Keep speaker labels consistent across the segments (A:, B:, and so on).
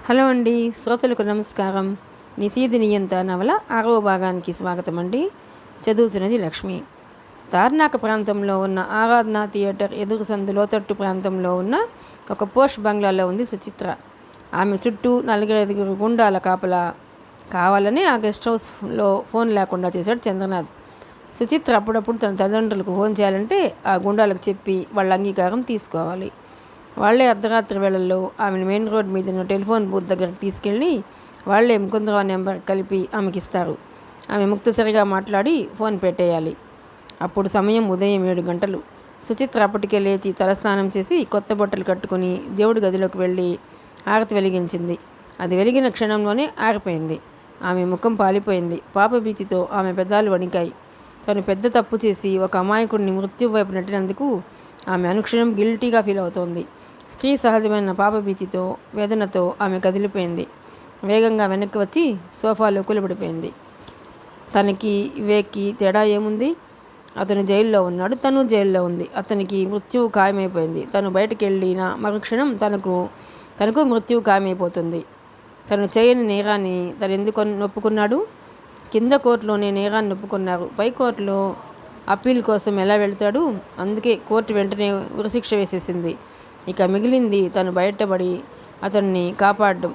A: Hello అండి, శ్రోతలకు నమస్కారం. నిశీధి నియంత నవల 6వ భాగానికి స్వాగతం అండి. చదువుతున్నది లక్ష్మి. తార్నాక ప్రాంతంలో ఉన్న ఆరాధన థియేటర్ ఎదురు సందు లోతట్టు ప్రాంతంలో ఉన్న ఒక పోష్ బంగ్లాలో ఉంది సుచిత్ర. ఆమె చుట్టూ 4-5 గుండాల కాపలా. కావాలని ఆ గెస్ట్ హౌస్లో ఫోన్ లేకుండా చేశాడు చంద్రనాథ్. సుచిత్ర అప్పుడప్పుడు తన తల్లిదండ్రులకు ఫోన్ చేయాలంటే ఆ గుండాలకు చెప్పి వాళ్ళ అంగీకారం తీసుకోవాలి. వాళ్లే అర్ధరాత్రి వేళల్లో ఆమెను మెయిన్ రోడ్ మీద టెలిఫోన్ బూత్ దగ్గరికి తీసుకెళ్ళి వాళ్లే ముకుందరావు నెంబర్ కలిపి ఆమెకి ఇస్తారు. ఆమె ముక్తసరిగా మాట్లాడి ఫోన్ పెట్టేయాలి. అప్పుడు సమయం ఉదయం 7 గంటలు. సుచిత్ర అప్పటికే లేచి తలస్నానం చేసి కొత్త బట్టలు కట్టుకుని దేవుడి గదిలోకి వెళ్ళి హారతి వెలిగించింది. అది వెలిగిన క్షణంలోనే ఆరిపోయింది. ఆమె ముఖం పాలిపోయింది. పాప భీతితో ఆమె పెదాలు వణికాయి. తను పెద్ద తప్పు చేసి ఒక అమాయకుడిని మృత్యు వైపు నెట్టినందుకు ఆమె అనుక్షణం గిల్టీగా ఫీల్ అవుతోంది. స్త్రీ సహజమైన పాపభీతితో వేదనతో ఆమె కదిలిపోయింది. వేగంగా వెనక్కి వచ్చి సోఫాలో కూలబడిపోయింది. తనకి వివేక్కి తేడా ఏముంది? అతను జైల్లో ఉన్నాడు, తను జైల్లో ఉంది. అతనికి మృత్యువు ఖాయమైపోయింది. తను బయటకు వెళ్ళిన మరుక్షణం తనకు మృత్యువు ఖాయమైపోతుంది. తను చేయని నేరాన్ని తను ఎందుకు నొప్పుకున్నాడు? కింద కోర్టులోనే నేరాన్ని నొప్పుకున్నారు. పై కోర్టులో అప్పీల్ కోసం ఎలా వెళ్తాడు? అందుకే కోర్టు వెంటనే ఉరిశిక్ష వేసేసింది. ఇక మిగిలింది తను బయటపడి అతన్ని కాపాడడం.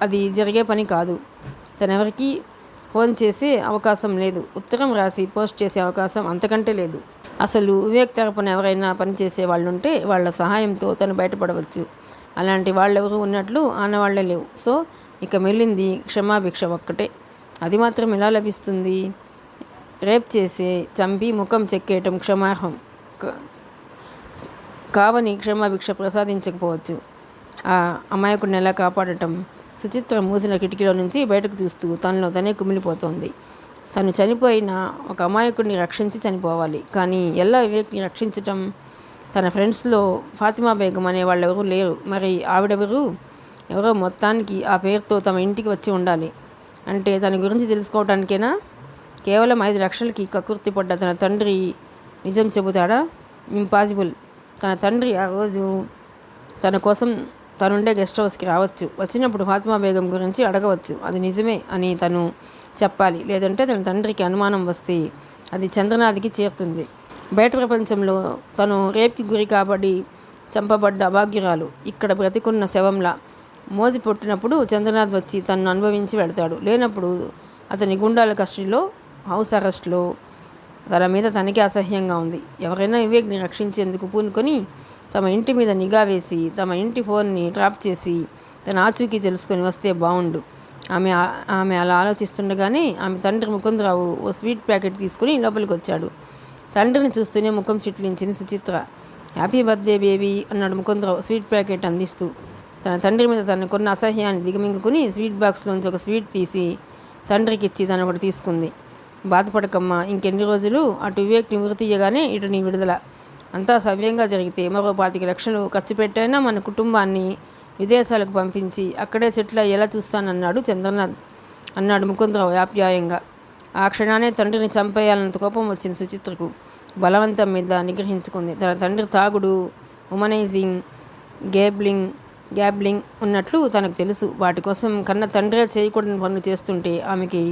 A: అది జరిగే పని కాదు. తనెవరికి ఫోన్ చేసే అవకాశం లేదు. ఉత్తరం రాసి పోస్ట్ చేసే అవకాశం అంతకంటే లేదు. అసలు వివేక్ తరపున ఎవరైనా పనిచేసే వాళ్ళుంటే వాళ్ళ సహాయంతో తను బయటపడవచ్చు. అలాంటి వాళ్ళెవరూ ఉన్నట్లు ఆనవాళ్లే లేవు. సో ఇక మిగిలింది క్షమాభిక్ష ఒక్కటే. అది మాత్రం ఎలా లభిస్తుంది? రేప్ చేసి చంపి ముఖం చెక్కేయటం క్షమార్హం కావని క్షమాభిక్ష ప్రసాదించకపోవచ్చు. ఆ అమాయకుడిని ఎలా కాపాడటం? సుచిత్ర మూసిన కిటికీలో నుంచి బయటకు చూస్తూ తనలో తనే కుమిలిపోతోంది. తను చనిపోయిన ఒక అమాయకుడిని రక్షించి చనిపోవాలి. కానీ ఎలా వివేక్ని రక్షించటం? తన ఫ్రెండ్స్లో ఫాతిమా బేగం అనే వాళ్ళు ఎవరూ లేరు. మరి ఆవిడెవరు? ఎవరో మొత్తానికి ఆ పేరుతో తమ ఇంటికి వచ్చి ఉండాలి. అంటే తన గురించి తెలుసుకోవటానికేనా? కేవలం 5 లక్షలకి కక్కుర్తి పడ్డ తన తండ్రి నిజం చెబుతాడా? ఇంపాసిబుల్. తన తండ్రి ఆ రోజు తన కోసం తనుండే గెస్ట్ హౌస్కి రావచ్చు. వచ్చినప్పుడు ఫాతిమా బేగం గురించి అడగవచ్చు. అది నిజమే అని తను చెప్పాలి. లేదంటే తన తండ్రికి అనుమానం వస్తే అది చంద్రనాథ్కి చేరుతుంది. బయట ప్రపంచంలో తను రేప్కి గురి కాబడి చంపబడ్డ అభాగ్యురాలు ఇక్కడ బ్రతికున్న శవంలా. మోజి పుట్టినప్పుడు చంద్రనాథ్ వచ్చి తను అనుభవించి వెళ్తాడు. లేనప్పుడు అతని గుండాల కస్టడీలో హౌస్ అరెస్ట్లో. తన మీద తనకే అసహ్యంగా ఉంది. ఎవరైనా వివేక్ని రక్షించేందుకు పూనుకొని తమ ఇంటి మీద నిఘా వేసి తమ ఇంటి ఫోన్ని ట్రాప్ చేసి తన ఆచూకీ తెలుసుకొని వస్తే బాగుండు. ఆమె అలా ఆలోచిస్తుండగానే ఆమె తండ్రి ముకుందరావు ఓ స్వీట్ ప్యాకెట్ తీసుకుని లోపలికి వచ్చాడు. తండ్రిని చూస్తూనే ముఖం చిట్లించింది సుచిత్ర. హ్యాపీ బర్త్డే బేబీ అన్నాడు ముకుందరావు స్వీట్ ప్యాకెట్ అందిస్తూ. తన తండ్రి మీద తనకున్న అసహ్యాన్ని దిగమింగుకుని స్వీట్ బాక్స్లోంచి ఒక స్వీట్ తీసి తండ్రికి ఇచ్చి తను ఒకటి తీసుకుంది. బాధపడకమ్మా, ఇంకెన్ని రోజులు? అటు వివేక్ని ఉరి తీయగానే ఇటు నీ విడుదల. అంతా సవ్యంగా జరిగితే మరో 25 లక్షలు ఖర్చు పెట్టైనా మన కుటుంబాన్ని విదేశాలకు పంపించి అక్కడే సెటిల్ అయ్యేలా చూస్తానన్నాడు చంద్రనాథ్ అన్నాడు ముకుందరావు ఆప్యాయంగా. ఆ క్షణానే తండ్రిని చంపేయాలన్నంత కోపం వచ్చింది సుచిత్రకు. బలవంతం మీద నిగ్రహించుకుంది. తన తండ్రి తాగుడు, ఉమనైజింగ్, గ్యాబ్లింగ్ ఉన్నట్లు తనకు తెలుసు. వాటి కోసం కన్న తండ్రే చేయకూడని పనులు చేస్తుంటే ఆమెకి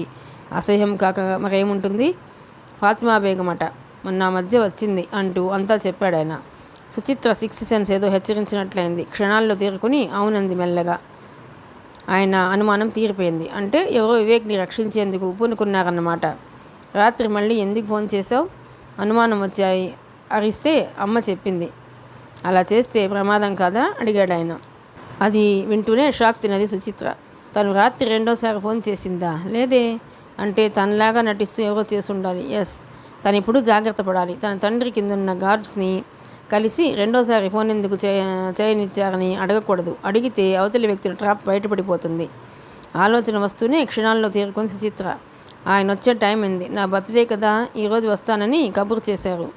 A: అసహ్యం కాక మరేముంటుంది? ఫాతిమా బేగమట మొన్న మధ్య వచ్చింది అంటూ అంతా చెప్పాడు ఆయన. సుచిత్ర 6th సెన్స్ ఏదో హెచ్చరించినట్లయింది. క్షణాల్లో తీరుకుని అవునంది మెల్లగా. ఆయన అనుమానం తీరిపోయింది. అంటే ఎవరో వివేక్ని రక్షించేందుకు పూనుకున్నారన్నమాట. రాత్రి మళ్ళీ ఎందుకు ఫోన్ చేశావు? అనుమానం వచ్చాయి అరిస్తే అమ్మ చెప్పింది. అలా చేస్తే ప్రమాదం కాదా? అడిగాడు ఆయన. అది వింటూనే షాక్ తినది సుచిత్ర. తను రాత్రి 2వ సారి ఫోన్ చేసిందా? లేదే. అంటే తనలాగా నటిస్తూ ఎవరో చేసి ఉండాలి. ఎస్, తను ఇప్పుడు జాగ్రత్త పడాలి. తన తండ్రి కిందున్న గార్డ్స్ని కలిసి 2వ సారి ఫోన్ ఎందుకు చేయనిచ్చారని అడగకూడదు. అడిగితే అవతలి వ్యక్తి ట్రాప్ బయటపడిపోతుంది. ఆలోచన వస్తూనే క్షణాల్లో తీరుకొని సుచిత్ర. ఆయన వచ్చే టైం అయింది. నా బర్త్డే కదా, ఈరోజు వస్తానని కబురు చేశారు.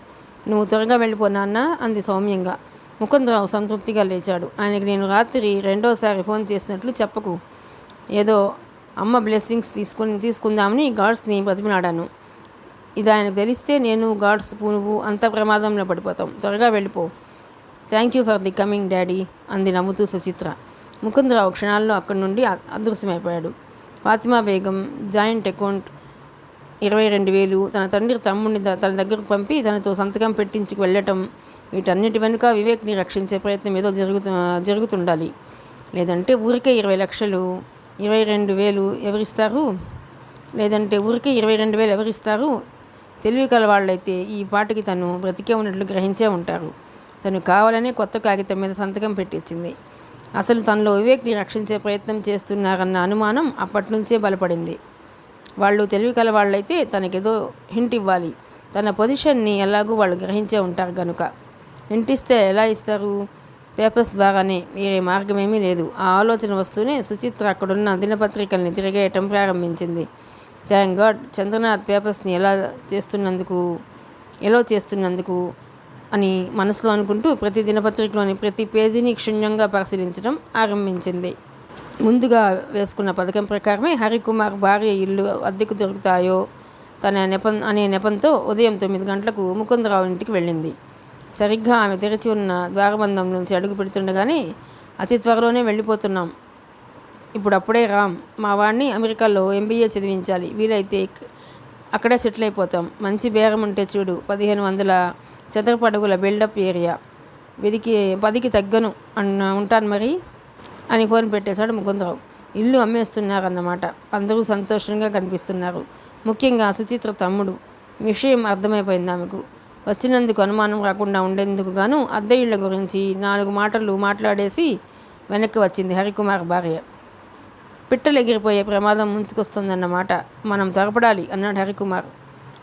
A: నువ్వు త్వరగా వెళ్ళిపో నాన్న అంది సౌమ్యంగా. ముకుందరావు సంతృప్తిగా లేచాడు. ఆయనకి నేను రాత్రి 2వ సారి ఫోన్ చేసినట్లు చెప్పకు. ఏదో అమ్మ బ్లెస్సింగ్స్ తీసుకుందామని గాడ్స్ని బతిమిలాడాను. ఇది ఆయనకు తెలిస్తే నేను గాడ్స్ నువ్వు అంత ప్రమాదంలో పడిపోతాం. త్వరగా వెళ్ళిపో. Thank you for the coming daddy అంది నవ్వుతూ సుచిత్ర. ముకుందరావు క్షణాల్లో అక్కడి నుండి అదృశ్యమైపోయాడు. ఫాతిమా బేగం జాయింట్ అకౌంట్ 22,000 తన తండ్రి తమ్ముడిని తన దగ్గరకు పంపి తనతో సంతకం పెట్టించుకు వెళ్ళటం, వీటన్నిటి వెనుక వివేక్ని రక్షించే ప్రయత్నం ఏదో జరుగుతుండాలి. లేదంటే ఊరికే 20 లక్షలు 22,000 ఎవరిస్తారు? లేదంటే ఊరికే 22,000 ఎవరిస్తారు? తెలివి కల వాళ్ళైతే ఈ పాటికి తను బ్రతికే ఉన్నట్లు గ్రహించే ఉంటారు. తను కావాలనే కొత్త కాగితం మీద సంతకం పెట్టించింది. అసలు తనలో వివేక్ని రక్షించే ప్రయత్నం చేస్తున్నారన్న అనుమానం అప్పటినుంచే బలపడింది. వాళ్ళు తెలివి కల వాళ్ళైతే తనకేదో హింట్ ఇవ్వాలి. తన పొజిషన్ని ఎలాగూ వాళ్ళు గ్రహించే ఉంటారు కనుక. హింట్ ఇస్తే ఎలా ఇస్తారు? పేపర్స్ ద్వారానే, వేరే మార్గమేమీ లేదు. ఆ ఆలోచన వస్తూనే సుచిత్ర అక్కడున్న దినపత్రికల్ని తిరగేయటం ప్రారంభించింది. థ్యాంక్ గాడ్, చంద్రనాథ్ పేపర్స్ని ఎలో చేస్తున్నందుకు అని మనసులో అనుకుంటూ ప్రతి దినపత్రికలోని ప్రతి పేజీని క్షుణ్ణంగా పరిశీలించడం ఆరంభించింది. ముందుగా వేసుకున్న పథకం ప్రకారమే హరికుమార్ భార్య ఇల్లు అద్దెకు దొరుకుతాయో అనే నెపంతో ఉదయం 9 గంటలకు ముకుందరావు ఇంటికి వెళ్ళింది. సరిగ్గా ఆమె తెరిచి ఉన్న ద్వారబంధం నుంచి అడుగు పెడుతుండగానే, అతి త్వరలోనే వెళ్ళిపోతున్నాం, అప్పుడే రామ్, మా వాడిని అమెరికాలో MBA చదివించాలి, వీలైతే అక్కడే సెటిల్ అయిపోతాం, మంచి బేరం ఉంటే చూడు, 1500 చదరపు అడుగుల బిల్డప్ ఏరియా, 10కి తగ్గను ఉంటాను మరి అని ఫోన్ పెట్టేశాడు ముకుందరావు. ఇల్లు అమ్మేస్తున్నారన్నమాట. అందరూ సంతోషంగా కనిపిస్తున్నారు. ముఖ్యంగా సుచిత్ర తమ్ముడు. విషయం అర్థమైపోయింది ఆమెకు. వచ్చినందుకు అనుమానం రాకుండా ఉండేందుకు గాను అద్దె ఇళ్ల గురించి 4 మాటలు మాట్లాడేసి వెనక్కి వచ్చింది హరికుమార్ భార్య. పిట్టలు ఎగిరిపోయే ప్రమాదం ముంచుకొస్తుందన్నమాట, మనం త్వరపడాలి అన్నాడు హరికుమార్.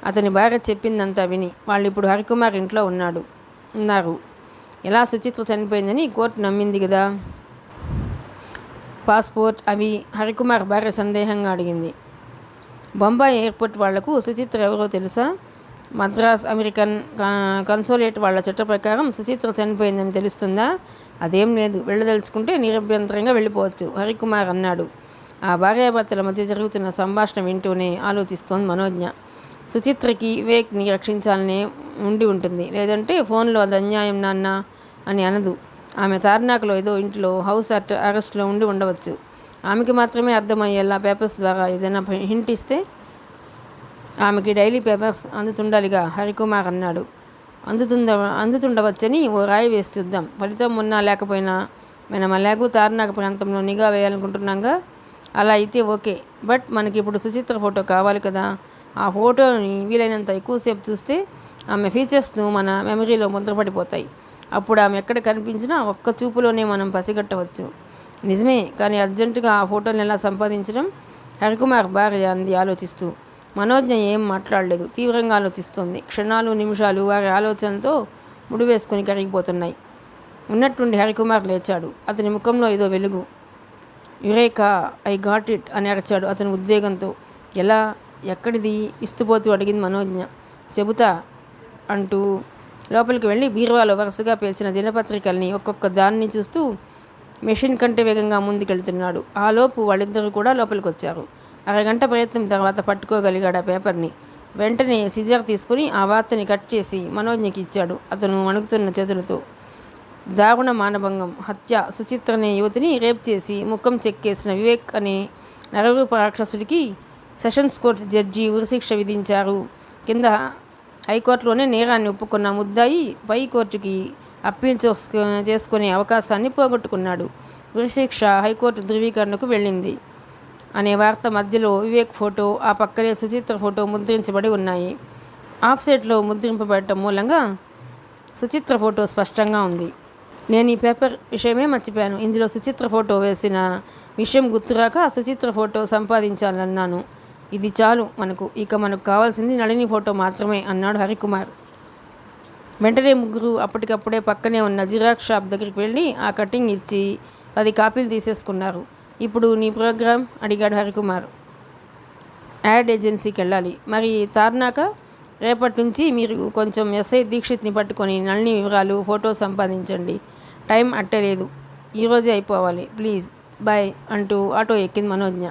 A: అతని భార్య చెప్పిందంతా విని వాళ్ళు ఇప్పుడు హరికుమార్ ఇంట్లో ఉన్నారు. ఎలా సుచిత్ర చనిపోయిందని కోర్టు నమ్మింది కదా. పాస్పోర్ట్ అవి హరికుమార్ భార్య సందేహంగా అడిగింది. బొంబాయి ఎయిర్పోర్ట్ వాళ్లకు సుచిత్ర ఎవరో తెలుసా? మద్రాస్ అమెరికన్ కన్సోలేట్ వాళ్ళ చట్ట ప్రకారం సుచిత్ర చనిపోయిందని తెలుస్తుందా? అదేం లేదు, వెళ్ళదలుచుకుంటే నిరభ్యంతరంగా వెళ్ళిపోవచ్చు హరికుమార్ అన్నాడు. ఆ భార్యాభర్తల మధ్య జరుగుతున్న సంభాషణ వింటూనే ఆలోచిస్తోంది మనోజ్ఞ. సుచిత్రకి వివేక్ని రక్షించాలనే ఉండి ఉంటుంది, లేదంటే ఫోన్లో అది అన్యాయం నాన్న అని అనదు. ఆమె తార్నాకలో ఏదో ఇంట్లో హౌస్ అరెస్ట్లో ఉండవచ్చు. ఆమెకి మాత్రమే అర్థమయ్యేలా పేపర్స్ ద్వారా ఏదైనా హింట్ ఇస్తే. ఆమెకి డైలీ పేపర్స్ అందుతుండాలిగా హరికుమార్ అన్నాడు. అందుతుండవచ్చని ఓ రాయి వేసి చూద్దాం, ఫలితం ఉన్నా లేకపోయినా మనం అలాగూ తార్నాక ప్రాంతంలో నిఘా వేయాలనుకుంటున్నాగా. అలా అయితే ఓకే, బట్ మనకి ఇప్పుడు సుచిత్ర ఫోటో కావాలి కదా. ఆ ఫోటోని వీలైనంత ఎక్కువసేపు చూస్తే ఆమె ఫీచర్స్ను మన మెమరీలో ముద్రపడిపోతాయి. అప్పుడు ఆమె ఎక్కడ కనిపించినా ఒక్క చూపులోనే మనం పసిగట్టవచ్చు. నిజమే, కానీ అర్జెంటుగా ఆ ఫోటోని ఎలా సంపాదించడం? హరికుమార్ భార్య అంది ఆలోచిస్తూ. మనోజ్ఞ ఏం మాట్లాడలేదు, తీవ్రంగా ఆలోచిస్తోంది. క్షణాలు నిమిషాలు వారి ఆలోచనతో ముడివేసుకుని కరిగిపోతున్నాయి. ఉన్నట్టుండి హరికుమార్ లేచాడు. అతని ముఖంలో ఏదో వెలుగు. యురేకా, ఐ గాట్ ఇట్ అని అరిచాడు అతని ఉద్వేగంతో. ఎలా, ఎక్కడిది ఇస్తుపోతూ అడిగింది మనోజ్ఞ. చెబుతా అంటూ లోపలికి వెళ్ళి బీరువాలో వరుసగా పేల్చిన దినపత్రికల్ని ఒక్కొక్క దాన్ని చూస్తూ మెషిన్ కంటే వేగంగా ముందుకెళ్తున్నాడు. ఆలోపు వాళ్ళిద్దరూ కూడా లోపలికి వచ్చారు. అరగంట ప్రయత్నం తర్వాత పట్టుకోగలిగాడు ఆ పేపర్ని. వెంటనే సిజర్ తీసుకుని ఆ వార్తని కట్ చేసి మనోజ్ఞకి ఇచ్చాడు అతను వణుకుతున్న చేతులతో. దారుణ మానభంగం, హత్య, సుచిత్ర అనే యువతిని రేప్ చేసి ముఖం చెక్కేసిన వివేక్ అనే నరరూప రాక్షసుడికి సెషన్స్ కోర్టు జడ్జి ఉరిశిక్ష విధించారు. కింద హైకోర్టులోనే నేరాన్ని ఒప్పుకున్న ముద్దాయి పై కోర్టుకి అప్పీల్ చేసుకునే అవకాశాన్ని పోగొట్టుకున్నాడు. ఉరిశిక్ష హైకోర్టు ధృవీకరణకు వెళ్ళింది అనే వార్త మధ్యలో వివేక్ ఫోటో, ఆ పక్కనే సుచిత్ర ఫోటో ముద్రించబడి ఉన్నాయి. ఆఫ్సెట్లో ముద్రింపబడటం మూలంగా సుచిత్ర ఫోటో స్పష్టంగా ఉంది. నేను ఈ పేపర్ విషయమే మర్చిపోయాను. ఇందులో సుచిత్ర ఫోటో వేసిన విషయం గుర్తురాక సుచిత్ర ఫోటో సంపాదించాలన్నాను. ఇది చాలు మనకు, ఇక మనకు కావాల్సింది నళిని ఫోటో మాత్రమే అన్నాడు హరికుమార్. వెంటనే ముగ్గురు అప్పటికప్పుడే పక్కనే ఉన్న జిరాక్స్ షాప్ దగ్గరికి వెళ్ళి ఆ కటింగ్ ఇచ్చి 10 కాపీలు తీసేసుకున్నారు. ఇప్పుడు నీ ప్రోగ్రామ్ అడిగాడు హరికుమార్. యాడ్ ఏజెన్సీకి వెళ్ళాలి. మరి తార్నాక రేపటి నుంచి మీరు కొంచెం ఎస్ఐ దీక్షిత్ని పట్టుకొని నళిని వివరాలు, ఫోటో సంపాదించండి. టైం అట్టలేదు, ఈరోజే అయిపోవాలి ప్లీజ్, బాయ్ అంటూ ఆటో ఎక్కింది మనోజ్ఞ.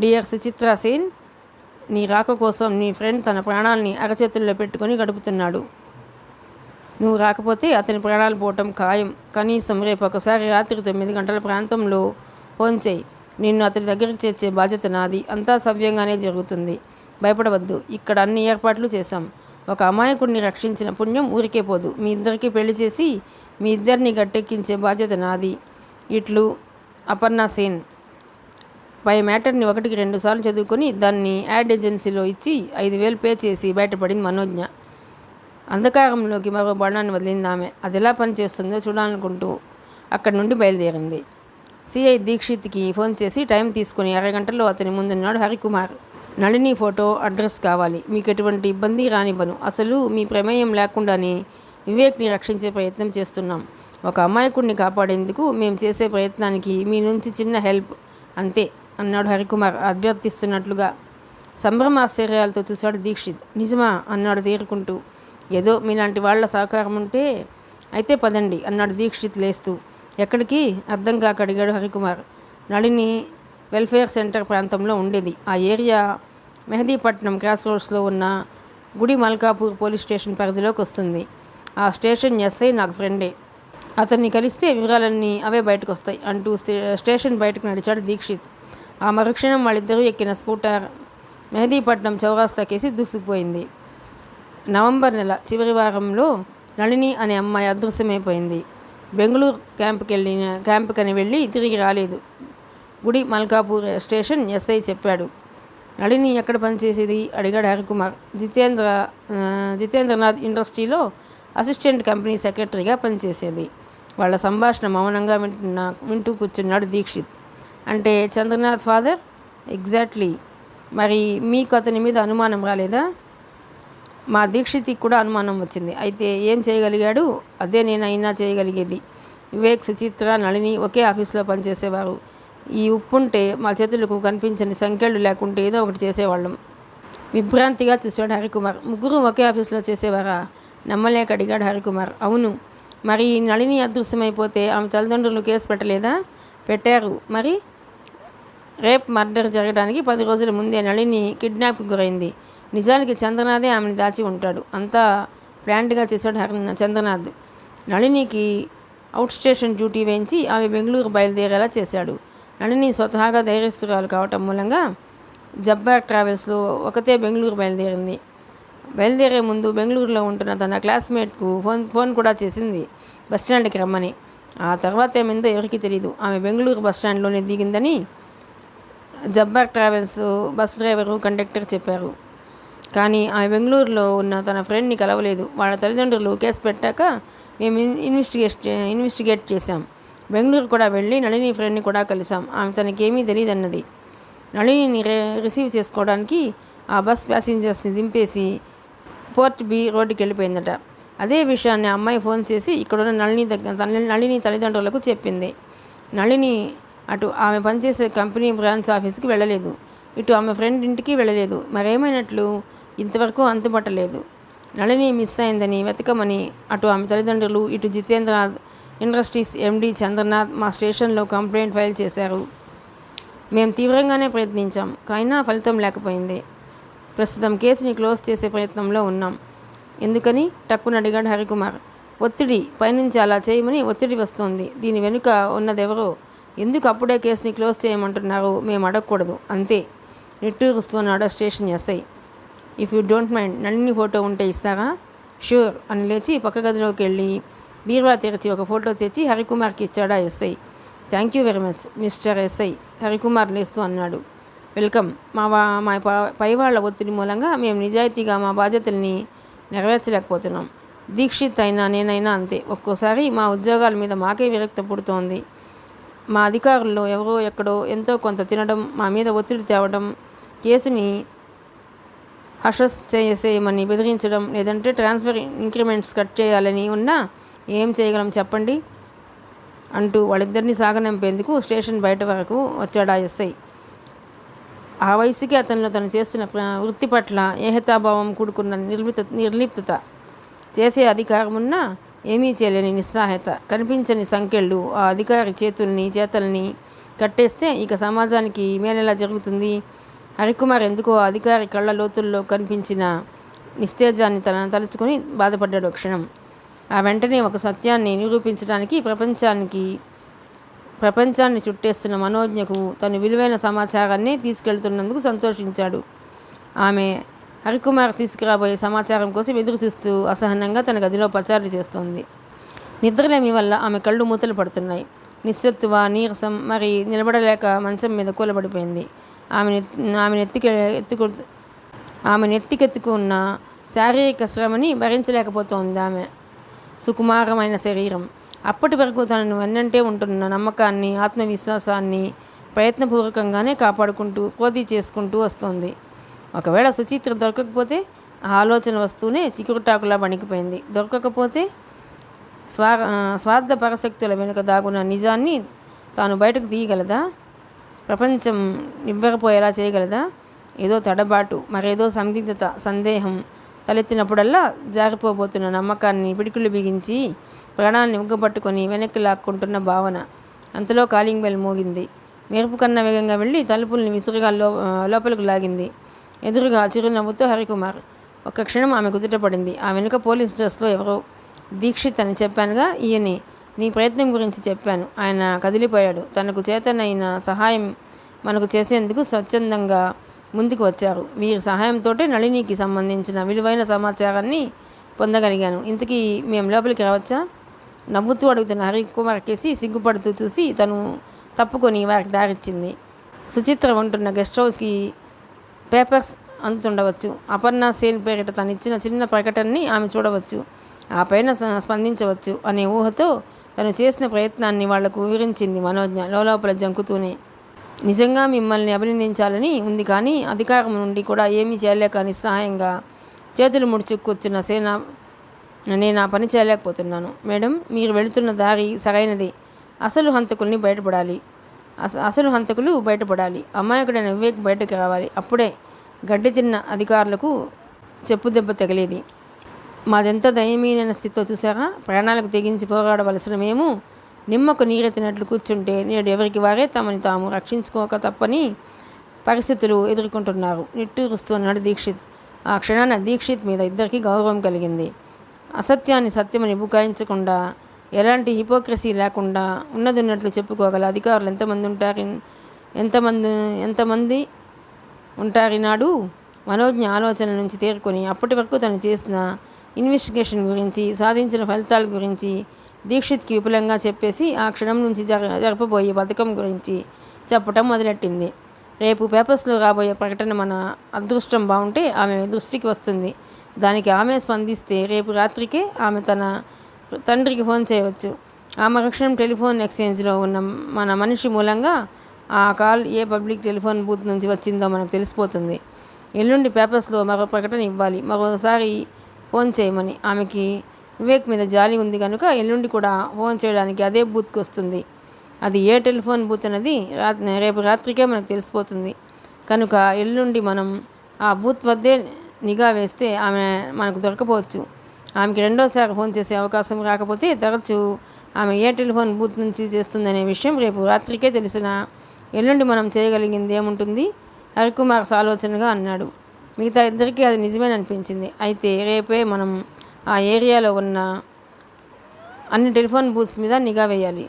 A: డియర్ సుచిత్ర సేన్, నీ రాక కోసం నీ ఫ్రెండ్ తన ప్రాణాలని అరచేతుల్లో పెట్టుకొని గడుపుతున్నాడు. నువ్వు రాకపోతే అతని ప్రాణాలు పోవటం ఖాయం. కనీసం రేపు ఒకసారి రాత్రి 9 గంటల ప్రాంతంలో ఫోన్ చేయి. నిన్ను అతని దగ్గరికి చేర్చే బాధ్యత నాది. అంతా సవ్యంగానే జరుగుతుంది. భయపడవద్దు. ఇక్కడ అన్ని ఏర్పాట్లు చేశాం. ఒక అమాయకుడిని రక్షించిన పుణ్యం ఊరికే పోదు. మీ ఇద్దరికి పెళ్లి చేసి మీ ఇద్దరిని గట్టెక్కించే బాధ్యత నాది. ఇట్లు అపర్ణ సేన్. పై మ్యాటర్ని 1కి 2 సార్లు చదువుకొని దాన్ని యాడ్ ఏజెన్సీలో ఇచ్చి 5,000 పే చేసి బయటపడింది మనోజ్ఞ. అంధకారంలోకి మరో బాణాన్ని వదిలింది ఆమె. అది ఎలా పనిచేస్తుందో చూడాలనుకుంటూ అక్కడి నుండి బయలుదేరింది. సిఐ దీక్షిత్కి ఫోన్ చేసి టైం తీసుకుని అరగంటలో అతని ముందున్నాడు హరికుమార్. నళిని ఫోటో, అడ్రస్ కావాలి. మీకు ఎటువంటి ఇబ్బంది రానివ్వను. అసలు మీ ప్రమేయం లేకుండానే వివేక్ని రక్షించే ప్రయత్నం చేస్తున్నాం. ఒక అమాయకుడిని కాపాడేందుకు మేము చేసే ప్రయత్నానికి మీ నుంచి చిన్న హెల్ప్ అంతే అన్నాడు హరికుమార్ అభ్యర్థిస్తున్నట్లుగా. సంభ్రమాశ్చర్యాలతో చూశాడు దీక్షిత్. నిజమా అన్నాడు తేరుకుంటూ. ఏదో మీలాంటి వాళ్ల సహకారం ఉంటే. అయితే పదండి అన్నాడు దీక్షిత్ లేస్తూ. ఎక్కడికి అర్థం కాక అడిగాడు హరికుమార్. నళిని వెల్ఫేర్ సెంటర్ ప్రాంతంలో ఉండేది. ఆ ఏరియా మెహదీపట్నం క్రాస్ రోడ్స్లో ఉన్న గుడి మల్కాపూర్ పోలీస్ స్టేషన్ పరిధిలోకి వస్తుంది. ఆ స్టేషన్ ఎస్ఐ నాకు ఫ్రెండే. అతన్ని కలిస్తే వివరాలన్నీ అవే బయటకు వస్తాయి అంటూ స్టేషన్ బయటకు నడిచాడు దీక్షిత్. ఆ మరుక్షణం వాళ్ళిద్దరూ ఎక్కిన స్కూటర్ మెహదీపట్నం చౌరాస్తాకేసి దూసుకుపోయింది. నవంబర్ నెల చివరి వారంలో నళిని అనే అమ్మాయి అదృశ్యమైపోయింది. బెంగళూరు క్యాంపుకని వెళ్ళి తిరిగి రాలేదు. గుడి మల్కాపూర్ స్టేషన్ ఎస్ఐ చెప్పాడు. నళిని ఎక్కడ పనిచేసేది అడిగాడు హరికుమార్. జితేంద్రనాథ్ ఇండస్ట్రీలో అసిస్టెంట్ కంపెనీ సెక్రటరీగా పనిచేసేది. వాళ్ళ సంభాషణ మౌనంగా వింటూ కూర్చున్నాడు దీక్షిత్. అంటే చంద్రనాథ్ ఫాదర్? ఎగ్జాక్ట్లీ. మరి మీకు అతని మీద అనుమానం రాలేదా? మా దీక్షిత్కి కూడా అనుమానం వచ్చింది. అయితే ఏం చేయగలిగాడు? అదే నేనైనా చేయగలిగేది. వివేక్, సుచిత్ర, నళిని ఒకే ఆఫీస్లో పనిచేసేవారు. ఈ ఉప్పుంటే మా చేతులకు కనిపించని సంఖ్యలు లేకుంటే ఏదో ఒకటి చేసేవాళ్ళం. విభ్రాంతిగా చూశాడు హరికుమార్. ముగ్గురు ఒకే ఆఫీస్లో చేసేవారా? నమ్మలేక అడిగాడు హరికుమార్. అవును. మరి నళిని అదృశ్యమైపోతే ఆమె తల్లిదండ్రులు కేసు పెట్టలేదా? పెట్టారు. మరి రేప్ మర్డర్ జరగడానికి 10 రోజుల ముందే నళిని కిడ్నాప్కి గురైంది. నిజానికి చంద్రనాథే ఆమెను దాచి ఉంటాడు. అంతా ప్లాన్డ్గా చేశాడు చంద్రనాథ్. నళినికి అవుట్ స్టేషన్ డ్యూటీ వేయించి ఆమె బెంగళూరు బయలుదేరేలా చేశాడు. నళిని స్వతహాగా ధైర్యస్తురాలు కావటం మూలంగా జబ్బార్ ట్రావెల్స్లో ఒకతే బెంగళూరు బయలుదేరింది. బయలుదేరే ముందు బెంగళూరులో ఉంటున్న తన క్లాస్మేట్కు ఫోన్ కూడా చేసింది బస్టాండ్కి రమ్మని. ఆ తర్వాత ఏమైందో ఎవరికీ తెలియదు. ఆమె బెంగళూరు బస్టాండ్లోనే దిగిందని Jabbar travels bus driver, conductor చెప్పారు. కానీ ఆమె బెంగళూరులో ఉన్న తన ఫ్రెండ్ని కలవలేదు. వాళ్ళ తల్లిదండ్రులు కేసు పెట్టాక మేము ఇన్వెస్టిగేట్ చేశాం. బెంగళూరు కూడా వెళ్ళి నళిని ఫ్రెండ్ని కూడా కలిసాం. ఆమె తనకేమీ తెలియదన్నది. నళిని రిసీవ్ చేసుకోవడానికి ఆ బస్ ప్యాసింజర్స్ని దింపేసి పోర్ట్ బి రోడ్డుకి వెళ్ళిపోయిందట. అదే విషయాన్ని అమ్మాయి ఫోన్ చేసి ఇక్కడున్న నళిని తల్లిదండ్రులకు చెప్పింది. నళిని అటు ఆమె పనిచేసే కంపెనీ బ్రాంచ్ ఆఫీస్కి వెళ్ళలేదు, ఇటు ఆమె ఫ్రెండ్ ఇంటికి వెళ్ళలేదు. మరేమైనట్లు ఇంతవరకు అంతుపట్టలేదు. నళిని మిస్ అయిందని వెతకమని అటు ఆమె తల్లిదండ్రులు, ఇటు జితేంద్రనాథ్ ఇండస్ట్రీస్ ఎండి చంద్రనాథ్ మా స్టేషన్లో కంప్లైంట్ ఫైల్ చేశారు. మేము తీవ్రంగానే ప్రయత్నించాం, కానీ ఫలితం లేకపోయింది. ప్రస్తుతం కేసుని క్లోజ్ చేసే ప్రయత్నంలో ఉన్నాం. ఎందుకని టక్కున అడిగాడు హరికుమార్. ఒత్తిడి, పైనుంచి అలా చేయమని ఒత్తిడి వస్తోంది. దీని వెనుక ఉన్నదెవరో, ఎందుకు అప్పుడే కేసుని క్లోజ్ చేయమంటున్నారు మేము అడగకూడదు అంతే నిట్టూరుస్తున్నాడు station SI. If you don't mind Nalini photo ఉంటే ఇస్తారా? ష్యూర్ అని లేచి పక్క గదిలోకి వెళ్ళి బీరువా తెరిచి ఒక ఫోటో తెచ్చి హరికుమార్కి ఇచ్చాడా SI. Thank you very much mister SI, Harikumar లేస్తూ అన్నాడు. వెల్కమ్. మా పై వాళ్ళ ఒత్తిడి మూలంగా మేము నిజాయితీగా మా బాధ్యతల్ని నెరవేర్చలేకపోతున్నాం. దీక్షిత్ అయినా నేనైనా అంతే. ఒక్కోసారి మా ఉద్యోగాల మీద మాకే విరక్తి పుడుతోంది. మా అధికారుల్లో ఎవరో ఎక్కడో ఎంతో కొంత తినడం, మా మీద ఒత్తిడి తేవడం, కేసుని హషస్ చేసేయమని బెదిరించడం, లేదంటే ట్రాన్స్ఫర్ ఇంక్రిమెంట్స్ కట్ చేయాలని ఉన్నా ఏం చేయగలం చెప్పండి అంటూ వాళ్ళిద్దరినీ సాగనంపేందుకు స్టేషన్ బయట వరకు వచ్చాడు ఆ ఎస్ఐ. ఆ వయసుకి అతనిలో తను చేస్తున్న వృత్తి పట్ల ఏహతాభావం కూడుకున్న నిర్లిప్తత, చేసే అధికారం ఉన్నా ఏమీ చేయలేని నిస్సహాయత, కనిపించని సంకెళ్ళు ఆ అధికారి చేతల్ని కట్టేస్తే ఇక సమాజానికి మేలెలా జరుగుతుంది? హరికుమార్ ఎందుకో ఆ అధికారి కళ్ళ లోతుల్లో కనిపించిన నిస్తేజాన్ని తలుచుకొని బాధపడ్డాడు క్షణం. ఆ వెంటనే ఒక సత్యాన్ని నిరూపించడానికి ప్రపంచాన్ని చుట్టేస్తున్న మనోజ్ఞకు తను విలువైన సమాచారాన్ని తీసుకెళ్తున్నందుకు సంతోషించాడు. ఆమె హరికుమార్ తీసుకురాబోయే సమాచారం కోసం ఎదురు చూస్తూ అసహనంగా తన గదిలో పచారీ చేస్తోంది. నిద్రలేమి వల్ల ఆమె కళ్ళు మూతలు పడుతున్నాయి. నిస్సత్తువ, నీరసం, మరి నిలబడలేక మంచం మీద కూలబడిపోయింది. ఆమె నెత్తికెత్తుకున్న శారీరక శ్రమని భరించలేకపోతోంది. ఆమె సుకుమారమైన శరీరం అప్పటి వరకు తనను వెన్నంటే ఉంటున్న నమ్మకాన్ని, ఆత్మవిశ్వాసాన్ని ప్రయత్నపూర్వకంగానే కాపాడుకుంటూ పోటీ చేసుకుంటూ వస్తోంది. ఒకవేళ సుచిత్ర దొరకకపోతే ఆ ఆలోచన వస్తూనే చికురుటాకులా వణికిపోయింది. దొరకకపోతే స్వార్థ పరశక్తుల వెనుక దాగున్న నిజాన్ని తాను బయటకు తీయగలదా? ప్రపంచం నివ్వెరపోయేలా చేయగలదా? ఏదో తడబాటు, మరేదో సందిగ్ధత, సందేహం తలెత్తినప్పుడల్లా జారిపోబోతున్న నమ్మకాన్ని పిడికిళ్ళు బిగించి ప్రాణాన్ని ఉగ్గబట్టుకొని వెనక్కి లాక్కుంటున్న భావన. అంతలో కాలింగ్ బెల్ మోగింది. మెరుపు కన్నా వేగంగా వెళ్ళి తలుపుల్ని విసురుగా లోపలికి లాగింది. ఎదురుగా చిరునవ్వుతో హరికుమార్. ఒక్క క్షణం ఆమె కుదుటపడింది. ఆ వెనుక పోలీస్ డ్రెస్లో ఎవరో. దీక్షిత్ అని చెప్పానుగా, ఈయనే. నీ ప్రయత్నం గురించి చెప్పాను. ఆయన కదిలిపోయాడు. తనకు చేతనైన సహాయం మనకు చేసేందుకు స్వచ్ఛందంగా ముందుకు వచ్చారు. వీరి సహాయంతోటే నళినికి సంబంధించిన విలువైన సమాచారాన్ని పొందగలిగాను. ఇంతకీ మేము లోపలికి రావచ్చా? నవ్వుతూ అడుగుతున్న హరికుమార్ కేసి సిగ్గుపడుతూ చూసి తను తప్పుకొని వారికి దారిచ్చింది. సుచిత్ర ఉంటున్న గెస్ట్ హౌస్కి పేపర్స్ అందుతుండవచ్చు. అపర్ణ సేల్ పేరిట తను ఇచ్చిన చిన్న ప్రకటనని ఆమె చూడవచ్చు, ఆ పైన స్పందించవచ్చు అనే ఊహతో తను చేసిన ప్రయత్నాన్ని వాళ్లకు వివరించింది మనోజ్ఞ లోపల జంకుతూనే. నిజంగా మిమ్మల్ని అభినందించాలని ఉంది, కానీ అధికారం నుండి కూడా ఏమీ చేయలేక నిస్సహాయంగా చేతులు ముడుచు కూర్చున్న నేను ఆ పని చేయలేకపోతున్నాను. మేడం, మీరు వెళుతున్న దారి సరైనది. అసలు హంతకులు బయటపడాలి. అమాయకుడైన వివేక్ బయటకు రావాలి. అప్పుడే గడ్డి తిన్న అధికారులకు చెప్పు దెబ్బ తగిలేది. మాదెంత దయనీయమైన స్థితితో చూసారా? ప్రాణాలకు తెగించి పోరాడవలసిన మేము నిమ్మకు నీరెత్తినట్లు కూర్చుంటే నేడు ఎవరికి వారే తమని తాము రక్షించుకోక తప్పని పరిస్థితులు ఎదుర్కొంటున్నారు. నిట్టూరుస్తూ అన్నాడు దీక్షిత్. ఆ క్షణాన దీక్షిత్ మీద ఇద్దరికీ గౌరవం కలిగింది. అసత్యాన్ని సత్యమని బుకాయించకుండా, ఎలాంటి హిపోక్రసీ లేకుండా ఉన్నదిన్నట్లు చెప్పుకోగల అధికారులు ఎంతమంది ఉంటారినాడు. మనోజ్ఞ ఆలోచనల నుంచి తేరుకొని అప్పటి వరకు తను చేసిన ఇన్వెస్టిగేషన్ గురించి, సాధించిన ఫలితాల గురించి దీక్షిత్కి విపులంగా చెప్పేసి ఆ క్షణం నుంచి జరపబోయే పథకం గురించి చెప్పటం మొదలెట్టింది. రేపు పేపర్స్లో రాబోయే ప్రకటన మన అదృష్టం బాగుంటే ఆమె దృష్టికి వస్తుంది. దానికి ఆమె స్పందిస్తే రేపు రాత్రికే ఆమె తన తండ్రికి ఫోన్ చేయవచ్చు. ఆమె రక్షణ టెలిఫోన్ ఎక్స్చేంజ్లో ఉన్న మన మనిషి మూలంగా ఆ కాల్ ఏ పబ్లిక్ టెలిఫోన్ బూత్ నుంచి వచ్చిందో మనకు తెలిసిపోతుంది. ఎల్లుండి పేపర్స్లో మరో ప్రకటన ఇవ్వాలి, మరోసారి ఫోన్ చేయమని. ఆమెకి వివేక్ మీద జాలి ఉంది కనుక ఎల్లుండి కూడా ఫోన్ చేయడానికి అదే బూత్కి వస్తుంది. అది ఏ టెలిఫోన్ బూత్ అనేది రేపు రాత్రికే మనకు తెలిసిపోతుంది. కనుక ఎల్లుండి మనం ఆ బూత్ వద్దే నిఘా వేస్తే ఆమె మనకు దొరకపోవచ్చు. ఆమెకి రెండోసారి ఫోన్ చేసే అవకాశం రాకపోతే తరచూ ఆమె ఏ టెలిఫోన్ బూత్ నుంచి చేస్తుందనే విషయం రేపు రాత్రికే తెలిసిన ఎల్లుండి మనం చేయగలిగింది ఏముంటుంది? హరికుమార్ ఆలోచనగా అన్నాడు. మిగతా ఇద్దరికీ అది నిజమేననిపించింది. అయితే రేపే మనం ఆ ఏరియాలో ఉన్న అన్ని టెలిఫోన్ బూత్స్ మీద నిఘా వేయాలి.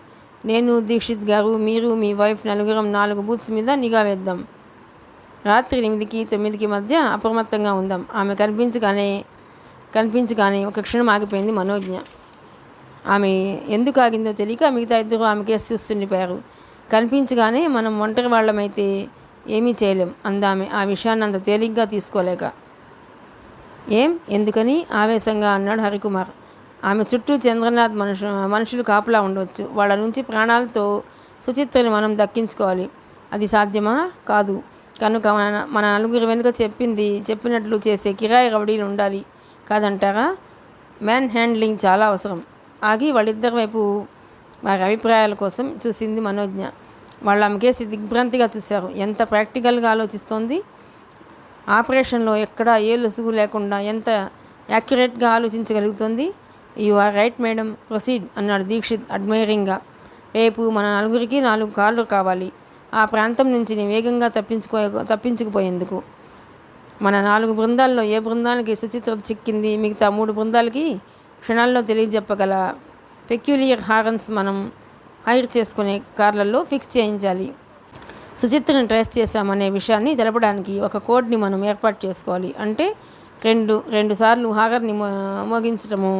A: నేను, దీక్షిత్ గారు, మీరు, మీ వైఫ్ నలుగురం 4 బూత్స్ మీద నిఘా వేద్దాం. రాత్రి 8కి 9కి మధ్య అప్రమత్తంగా ఉందాం. ఆమె కనిపించగానే ఒక క్షణం ఆగిపోయింది మనోజ్ఞ. ఆమె ఎందుకు ఆగిందో తెలియక మిగతా ఇద్దరు ఆమె కేసు చూస్తుండిపోయారు. కనిపించగానే మనం ఒంటరి వాళ్ళమైతే ఏమీ చేయలేం అందామె, ఆ విషయాన్ని అంత తేలిగ్గా తీసుకోలేక. ఎందుకని ఆవేశంగా అన్నాడు హరికుమార్. ఆమె చుట్టూ చంద్రనాథ్ మనుషులు కాపలా ఉండవచ్చు. వాళ్ళ నుంచి ప్రాణాలతో సుచిత్రని మనం దక్కించుకోవాలి. అది సాధ్యమా? కాదు. కనుక మన నలుగురి వెనుక చెప్పినట్లు చేసే కిరాయి రౌడీలు ఉండాలి, కాదంటారా? మ్యాన్ హ్యాండ్లింగ్ చాలా అవసరం. ఆగి వాళ్ళిద్దరి వైపు వారి అభిప్రాయాల కోసం చూసింది మనోజ్ఞ. వాళ్ళు ఆమె కేసి దిగ్భ్రాంతిగా చూశారు. ఎంత ప్రాక్టికల్గా ఆలోచిస్తోంది. ఆపరేషన్లో ఎక్కడా ఏ లొసుగు లేకుండా ఎంత యాక్యురేట్గా ఆలోచించగలుగుతుంది. You are right madam, proceed అన్నాడు దీక్షిత్ అడ్మైరింగ్గా. రేపు మన నలుగురికి 4 కార్లు కావాలి. ఆ ప్రాంతం నుంచి వేగంగా తప్పించుకుపోయేందుకు. మన 4 బృందాల్లో ఏ బృందానికి సుచిత్ర చిక్కింది, మిగతా 3 బృందాలకి క్షణాల్లో తెలియజెప్పగల పెక్యులియర్ హారన్స్ మనం హైర్ చేసుకునే కార్లలో ఫిక్స్ చేయించాలి. సుచిత్రని ట్రేస్ చేశామనే విషయాన్ని తెలపడానికి ఒక కోడ్ని మనం ఏర్పాటు చేసుకోవాలి. అంటే రెండు సార్లు హారర్ని మోగించటము,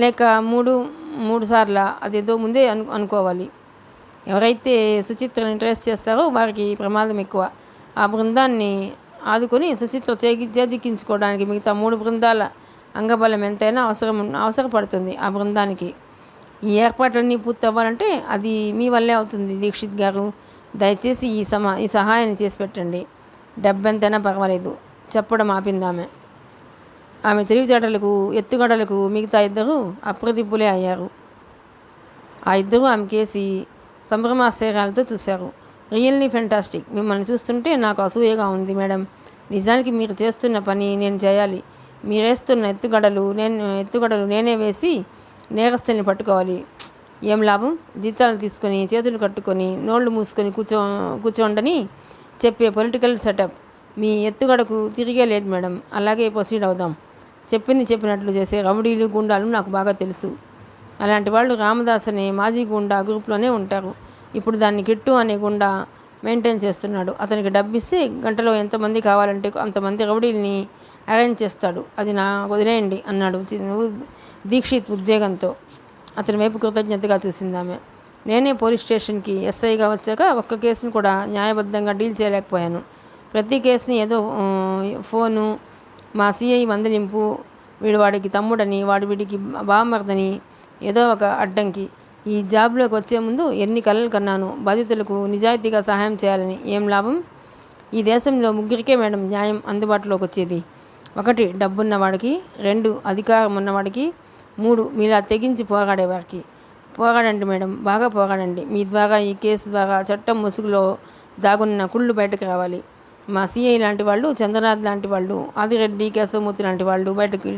A: లేక మూడు సార్ల అదేదో ముందే అనుకోవాలి. ఎవరైతే సుచిత్రని ట్రేస్ చేస్తారో వారికి ప్రమాదం ఎక్కువ. ఆ బృందాన్ని ఆదుకొని సుచిత్ర చేజిక్కించుకోవడానికి మిగతా 3 బృందాల అంగబలం ఎంతైనా అవసరపడుతుంది ఆ బృందానికి. ఈ ఏర్పాట్లన్నీ పూర్తి అవ్వాలంటే అది మీ వల్లే అవుతుంది దీక్షిత్ గారు. దయచేసి ఈ సహాయాన్ని చేసి పెట్టండి. డబ్బెంతైనా పర్వాలేదు చెప్పడం ఆపిందామె. ఆమె తెలివితేటలకు ఎత్తుగడలకు మిగతా 2 అప్రదిప్పులే అయ్యారు. ఆ 2 ఆమె కేసి సంభ్రమాశ్చర్యాలతో చూశారు. Really fantastic. మిమ్మల్ని చూస్తుంటే నాకు అసూయగా ఉంది మేడం. నిజానికి మీరు చేస్తున్న పని నేను చేయాలి. మీరేస్తున్న ఎత్తుగడలు నేనే వేసి నేరస్తుల్ని పట్టుకోవాలి. ఏం లాభం? జీతాలు తీసుకొని చేతులు కట్టుకొని నోళ్లు మూసుకొని కూర్చోండని చెప్పే పొలిటికల్ సెటప్ మీ ఎత్తుగడకు తిరిగే లేదు మేడం. అలాగే ప్రొసీడ్ అవుదాం. చెప్పింది చెప్పినట్లు చేసే రౌడీలు గుండాలు నాకు బాగా తెలుసు. అలాంటి వాళ్ళు రామదాస్ అనే మాజీ గుండా గ్రూప్లోనే ఉంటారు. ఇప్పుడు దాన్ని కిట్టు అనే గుండా మెయింటైన్ చేస్తున్నాడు. అతనికి డబ్బిస్తే గంటలో ఎంతమంది కావాలంటే అంతమంది రౌడీల్ని అరేంజ్ చేస్తాడు. అది నాకు వదిలేయండి అన్నాడు దీక్షిత్ ఉద్వేగంతో. అతని వైపు కృతజ్ఞతగా చూసింది ఆమె. నేనే పోలీస్ స్టేషన్కి ఎస్ఐగా వచ్చాక ఒక్క కేసును కూడా న్యాయబద్ధంగా డీల్ చేయలేకపోయాను. ప్రతి కేసుని ఏదో ఫోను, మా సిఐ మందలింపు, వాడికి తమ్ముడని, వీడికి బామ్మర్దని, ఏదో ఒక అడ్డంకి. ఈ జాబ్లోకి వచ్చే ముందు ఎన్ని కలలు కన్నాను. బాధితులకు నిజాయితీగా సహాయం చేయాలని. ఏం లాభం? ఈ దేశంలో 3కే మేడం న్యాయం అందుబాటులోకి వచ్చేది. 1 డబ్బున్నవాడికి, 2 అధికారం ఉన్నవాడికి, 3 మీలా తెగించి పోరాడేవారికి. పోరాడండి మేడం, బాగా పోరాడండి. మీ ద్వారా ఈ కేసు ద్వారా చట్టం ముసుగులో దాగున్న కుళ్ళు బయటకు రావాలి. మా సిఐ లాంటి వాళ్ళు, చంద్రనాథ్ లాంటి వాళ్ళు, ఆదిరెడ్డి, కేశవమూర్తి లాంటి వాళ్ళు బయటకు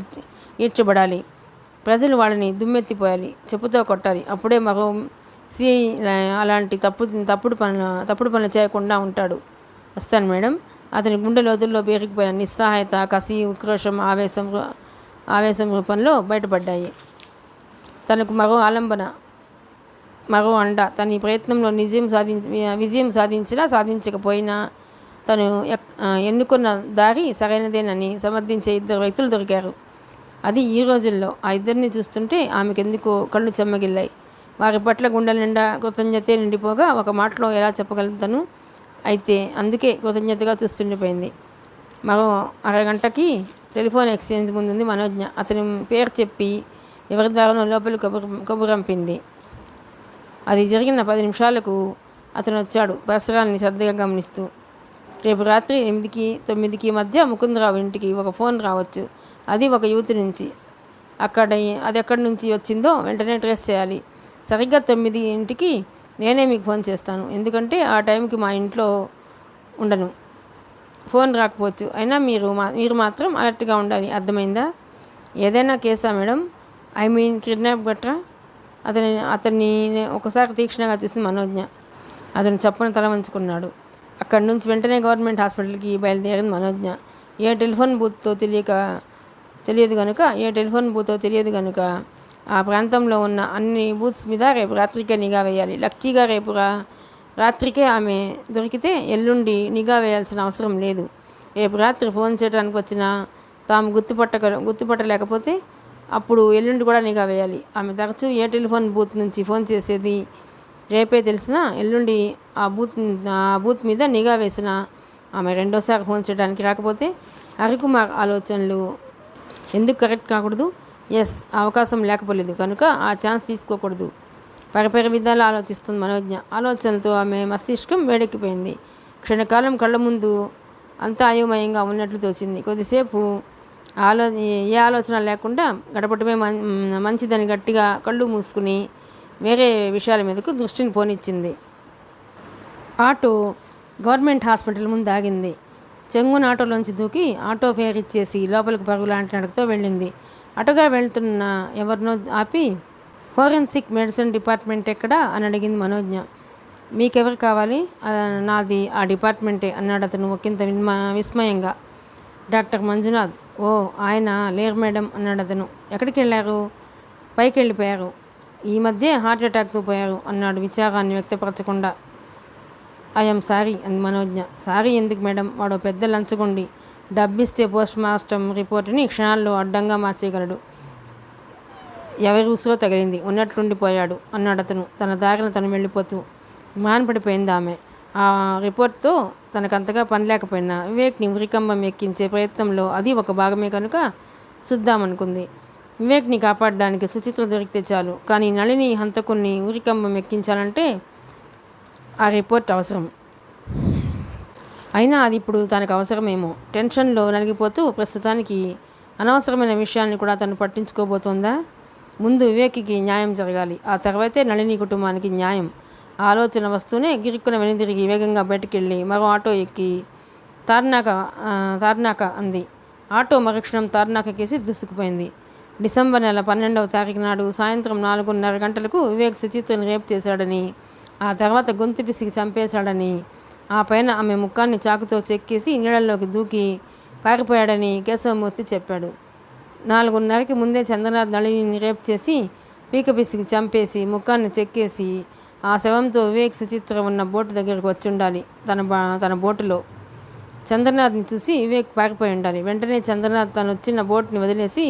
A: ఈడ్చబడాలి. ప్రజలు వాళ్ళని దుమ్మెత్తిపోయాలి, చెప్పుతో కొట్టాలి. అప్పుడే మరో సిఐ అలాంటి తప్పుడు పనులు చేయకుండా ఉంటాడు. వస్తాను మేడం. అతని గుండె లోతుల్లో పేరుకుపోయిన నిస్సహాయత, కసి, ఉక్రోషం, ఆవేశం రూపంలో బయటపడ్డాయి. తనకు మరో ఆలంబన, మరో అండ. తన ఈ ప్రయత్నంలో విజయం సాధించకపోయినా తను ఎన్నుకున్న దారి సరైనదేనని సమర్థించే 2 వ్యక్తులు దొరికారు. అది ఈ రోజుల్లో. ఆ 2ని చూస్తుంటే ఆమెకెందుకో కళ్ళు చెమ్మగిల్లాయి. వారి పట్ల గుండెల నిండా కృతజ్ఞతే నిండిపోగా ఒక మాటలో ఎలా చెప్పగలుగుతాను? అయితే అందుకే కృతజ్ఞతగా చూస్తుండిపోయింది. మరో అరగంటకి టెలిఫోన్ ఎక్స్చేంజ్ ముందుంది మనోజ్ఞ. అతని పేరు చెప్పి ఎవరి ద్వారానో లోపలి కబురంపింది. అది జరిగిన 10 నిమిషాలకు అతను వచ్చాడు, పరిసరాన్ని శ్రద్ధగా గమనిస్తూ. రేపు రాత్రి 8కి 9కి మధ్య ముకుందరావు ఇంటికి ఒక ఫోన్ రావచ్చు. అది ఒక యువతి నుంచి. అది ఎక్కడి నుంచి వచ్చిందో వెంటనే ట్రేస్ చేయాలి. సరిగ్గా 9ంటికి నేనే మీకు ఫోన్ చేస్తాను. ఎందుకంటే ఆ టైంకి మా ఇంట్లో ఉండను. ఫోన్ రాకపోవచ్చు. అయినా మీరు మాత్రం అలర్ట్గా ఉండాలి. అర్థమైందా? ఏదైనా కేసా మేడం? ఐ మీన్ కిడ్నాప్ గట్రా? అతన్ని ఒకసారి తీక్షణంగా చూసింది మనోజ్ఞ. అతను చప్పున తల వంచుకున్నాడు. అక్కడి నుంచి వెంటనే గవర్నమెంట్ హాస్పిటల్కి బయలుదేరింది మనోజ్ఞ. ఏ టెలిఫోన్ బూత్తో తెలియదు కనుక ఆ ప్రాంతంలో ఉన్న అన్ని బూత్స్ మీద రేపు రాత్రికే నిఘా వేయాలి. లక్కీగా రేపు రాత్రికే ఆమె దొరికితే ఎల్లుండి నిఘా వేయాల్సిన అవసరం లేదు. రేపు రాత్రి ఫోన్ చేయడానికి వచ్చినా తాము గుర్తుపట్టలేకపోతే అప్పుడు ఎల్లుండి కూడా నిఘా వేయాలి. ఆమె తరచూ ఏ టెలిఫోన్ బూత్ నుంచి ఫోన్ చేసేది రేపే తెలిసినా ఎల్లుండి ఆ బూత్ మీద నిఘా వేసిన ఆమె రెండోసారి ఫోన్ చేయడానికి రాకపోతే హరికుమార్ ఆలోచనలు ఎందుకు కరెక్ట్ కాకూడదు? ఎస్, అవకాశం లేకపోలేదు కనుక ఆ ఛాన్స్ తీసుకోకూడదు. పరిపరి విధాలు ఆలోచిస్తుంది మనోజ్ఞ. ఆలోచనలతో ఆమె మస్తిష్కం వేడెక్కిపోయింది. క్షణకాలం కళ్ళ ముందు అంతా అయోమయంగా ఉన్నట్లు తోచింది. కొద్దిసేపు ఏ ఆలోచన లేకుండా గడపటమే మంచిదని గట్టిగా కళ్ళు మూసుకుని వేరే విషయాల మీదకు దృష్టిని పోనిచ్చింది. ఆటో గవర్నమెంట్ హాస్పిటల్ ముందు ఆగింది. చెంగున ఆటోలోంచి దూకి ఆటో ఫేర్ ఇచ్చేసి లోపలికి పరుగు లాంటి నడకతో వెళ్ళింది. అటుగా వెళ్తున్న ఎవరినో ఆపి ఫోరెన్సిక్ మెడిసిన్ డిపార్ట్మెంట్ ఎక్కడా అని అడిగింది మనోజ్ఞ. మీకెవరు కావాలి? నాది ఆ డిపార్ట్మెంటే అన్నాడు అతను ఒకంత విస్మయంగా. డాక్టర్ మంజునాథ్ ఓ ఆయన లేరు మేడం అన్నాడు అతను. ఎక్కడికి వెళ్ళారు? పైకి వెళ్ళిపోయారు. ఈ మధ్య హార్ట్ అటాక్తో పోయారు అన్నాడు విచారాన్ని వ్యక్తపరచకుండా. ఐఎమ్ సారీ అంది మనోజ్ఞ. సారీ ఎందుకు మేడం, వాడు పెద్ద లంచగొండి. డబ్బిస్తే పోస్ట్ మార్టం రిపోర్టుని క్షణాల్లో అడ్డంగా మార్చేయగలడు. ఎవరి ఉసురో తగిలింది, ఉన్నట్లుండిపోయాడు అన్నాడు అతను తన దారిన తను వెళ్ళిపోతూ. మానపడిపోయింది ఆమె. ఆ రిపోర్ట్తో తనకంతగా పని లేకపోయినా వివేక్ని ఉరికంబం ఎక్కించే ప్రయత్నంలో అది ఒక భాగమే కనుక చూద్దామనుకుంది. వివేక్ని కాపాడడానికి సుచిత్ర దొరికితే చాలు, కానీ నళిని హంతకుణ్ణి ఉరికంబం ఎక్కించాలంటే ఆ రిపోర్ట్ అవసరం. అయినా అది ఇప్పుడు తనకు అవసరమేమో. టెన్షన్లో నలిగిపోతూ ప్రస్తుతానికి అనవసరమైన విషయాన్ని కూడా తను పట్టించుకోబోతోందా? ముందు వివేక్కి న్యాయం జరగాలి, ఆ తర్వాతే నళిని కుటుంబానికి న్యాయం. ఆలోచన వస్తూనే గిరుక్కున వెనుదిరిగి వేగంగా బయటికెళ్ళి మరో ఆటో ఎక్కి తార్నాక అంది. ఆటో మరుక్షణం తార్నాకకేసి దూసుకుపోయింది. డిసెంబర్ నెల 12వ తారీఖు నాడు సాయంత్రం 4:30 గంటలకు వివేక్ సుచిత్రని రేపు చేశాడని, ఆ తర్వాత గొంతు పిసికి చంపేశాడని, ఆ పైన ఆమె ముఖాన్ని చాకుతో చెక్కేసి నీళ్ళల్లోకి దూకి పారిపోయాడని కేశవమూర్తి చెప్పాడు. 4:30కి ముందే చంద్రనాథ్ నళిని రేపు చేసి పీక పిసికి చంపేసి ముఖాన్ని చెక్కేసి ఆ శవంతో వివేక్ సుచిత్ర ఉన్న బోటు దగ్గరకు వచ్చి ఉండాలి. తన బోటులో చంద్రనాథ్ని చూసి వివేక్ పారిపోయి ఉండాలి. వెంటనే చంద్రనాథ్ తను వచ్చిన బోట్ని వదిలేసి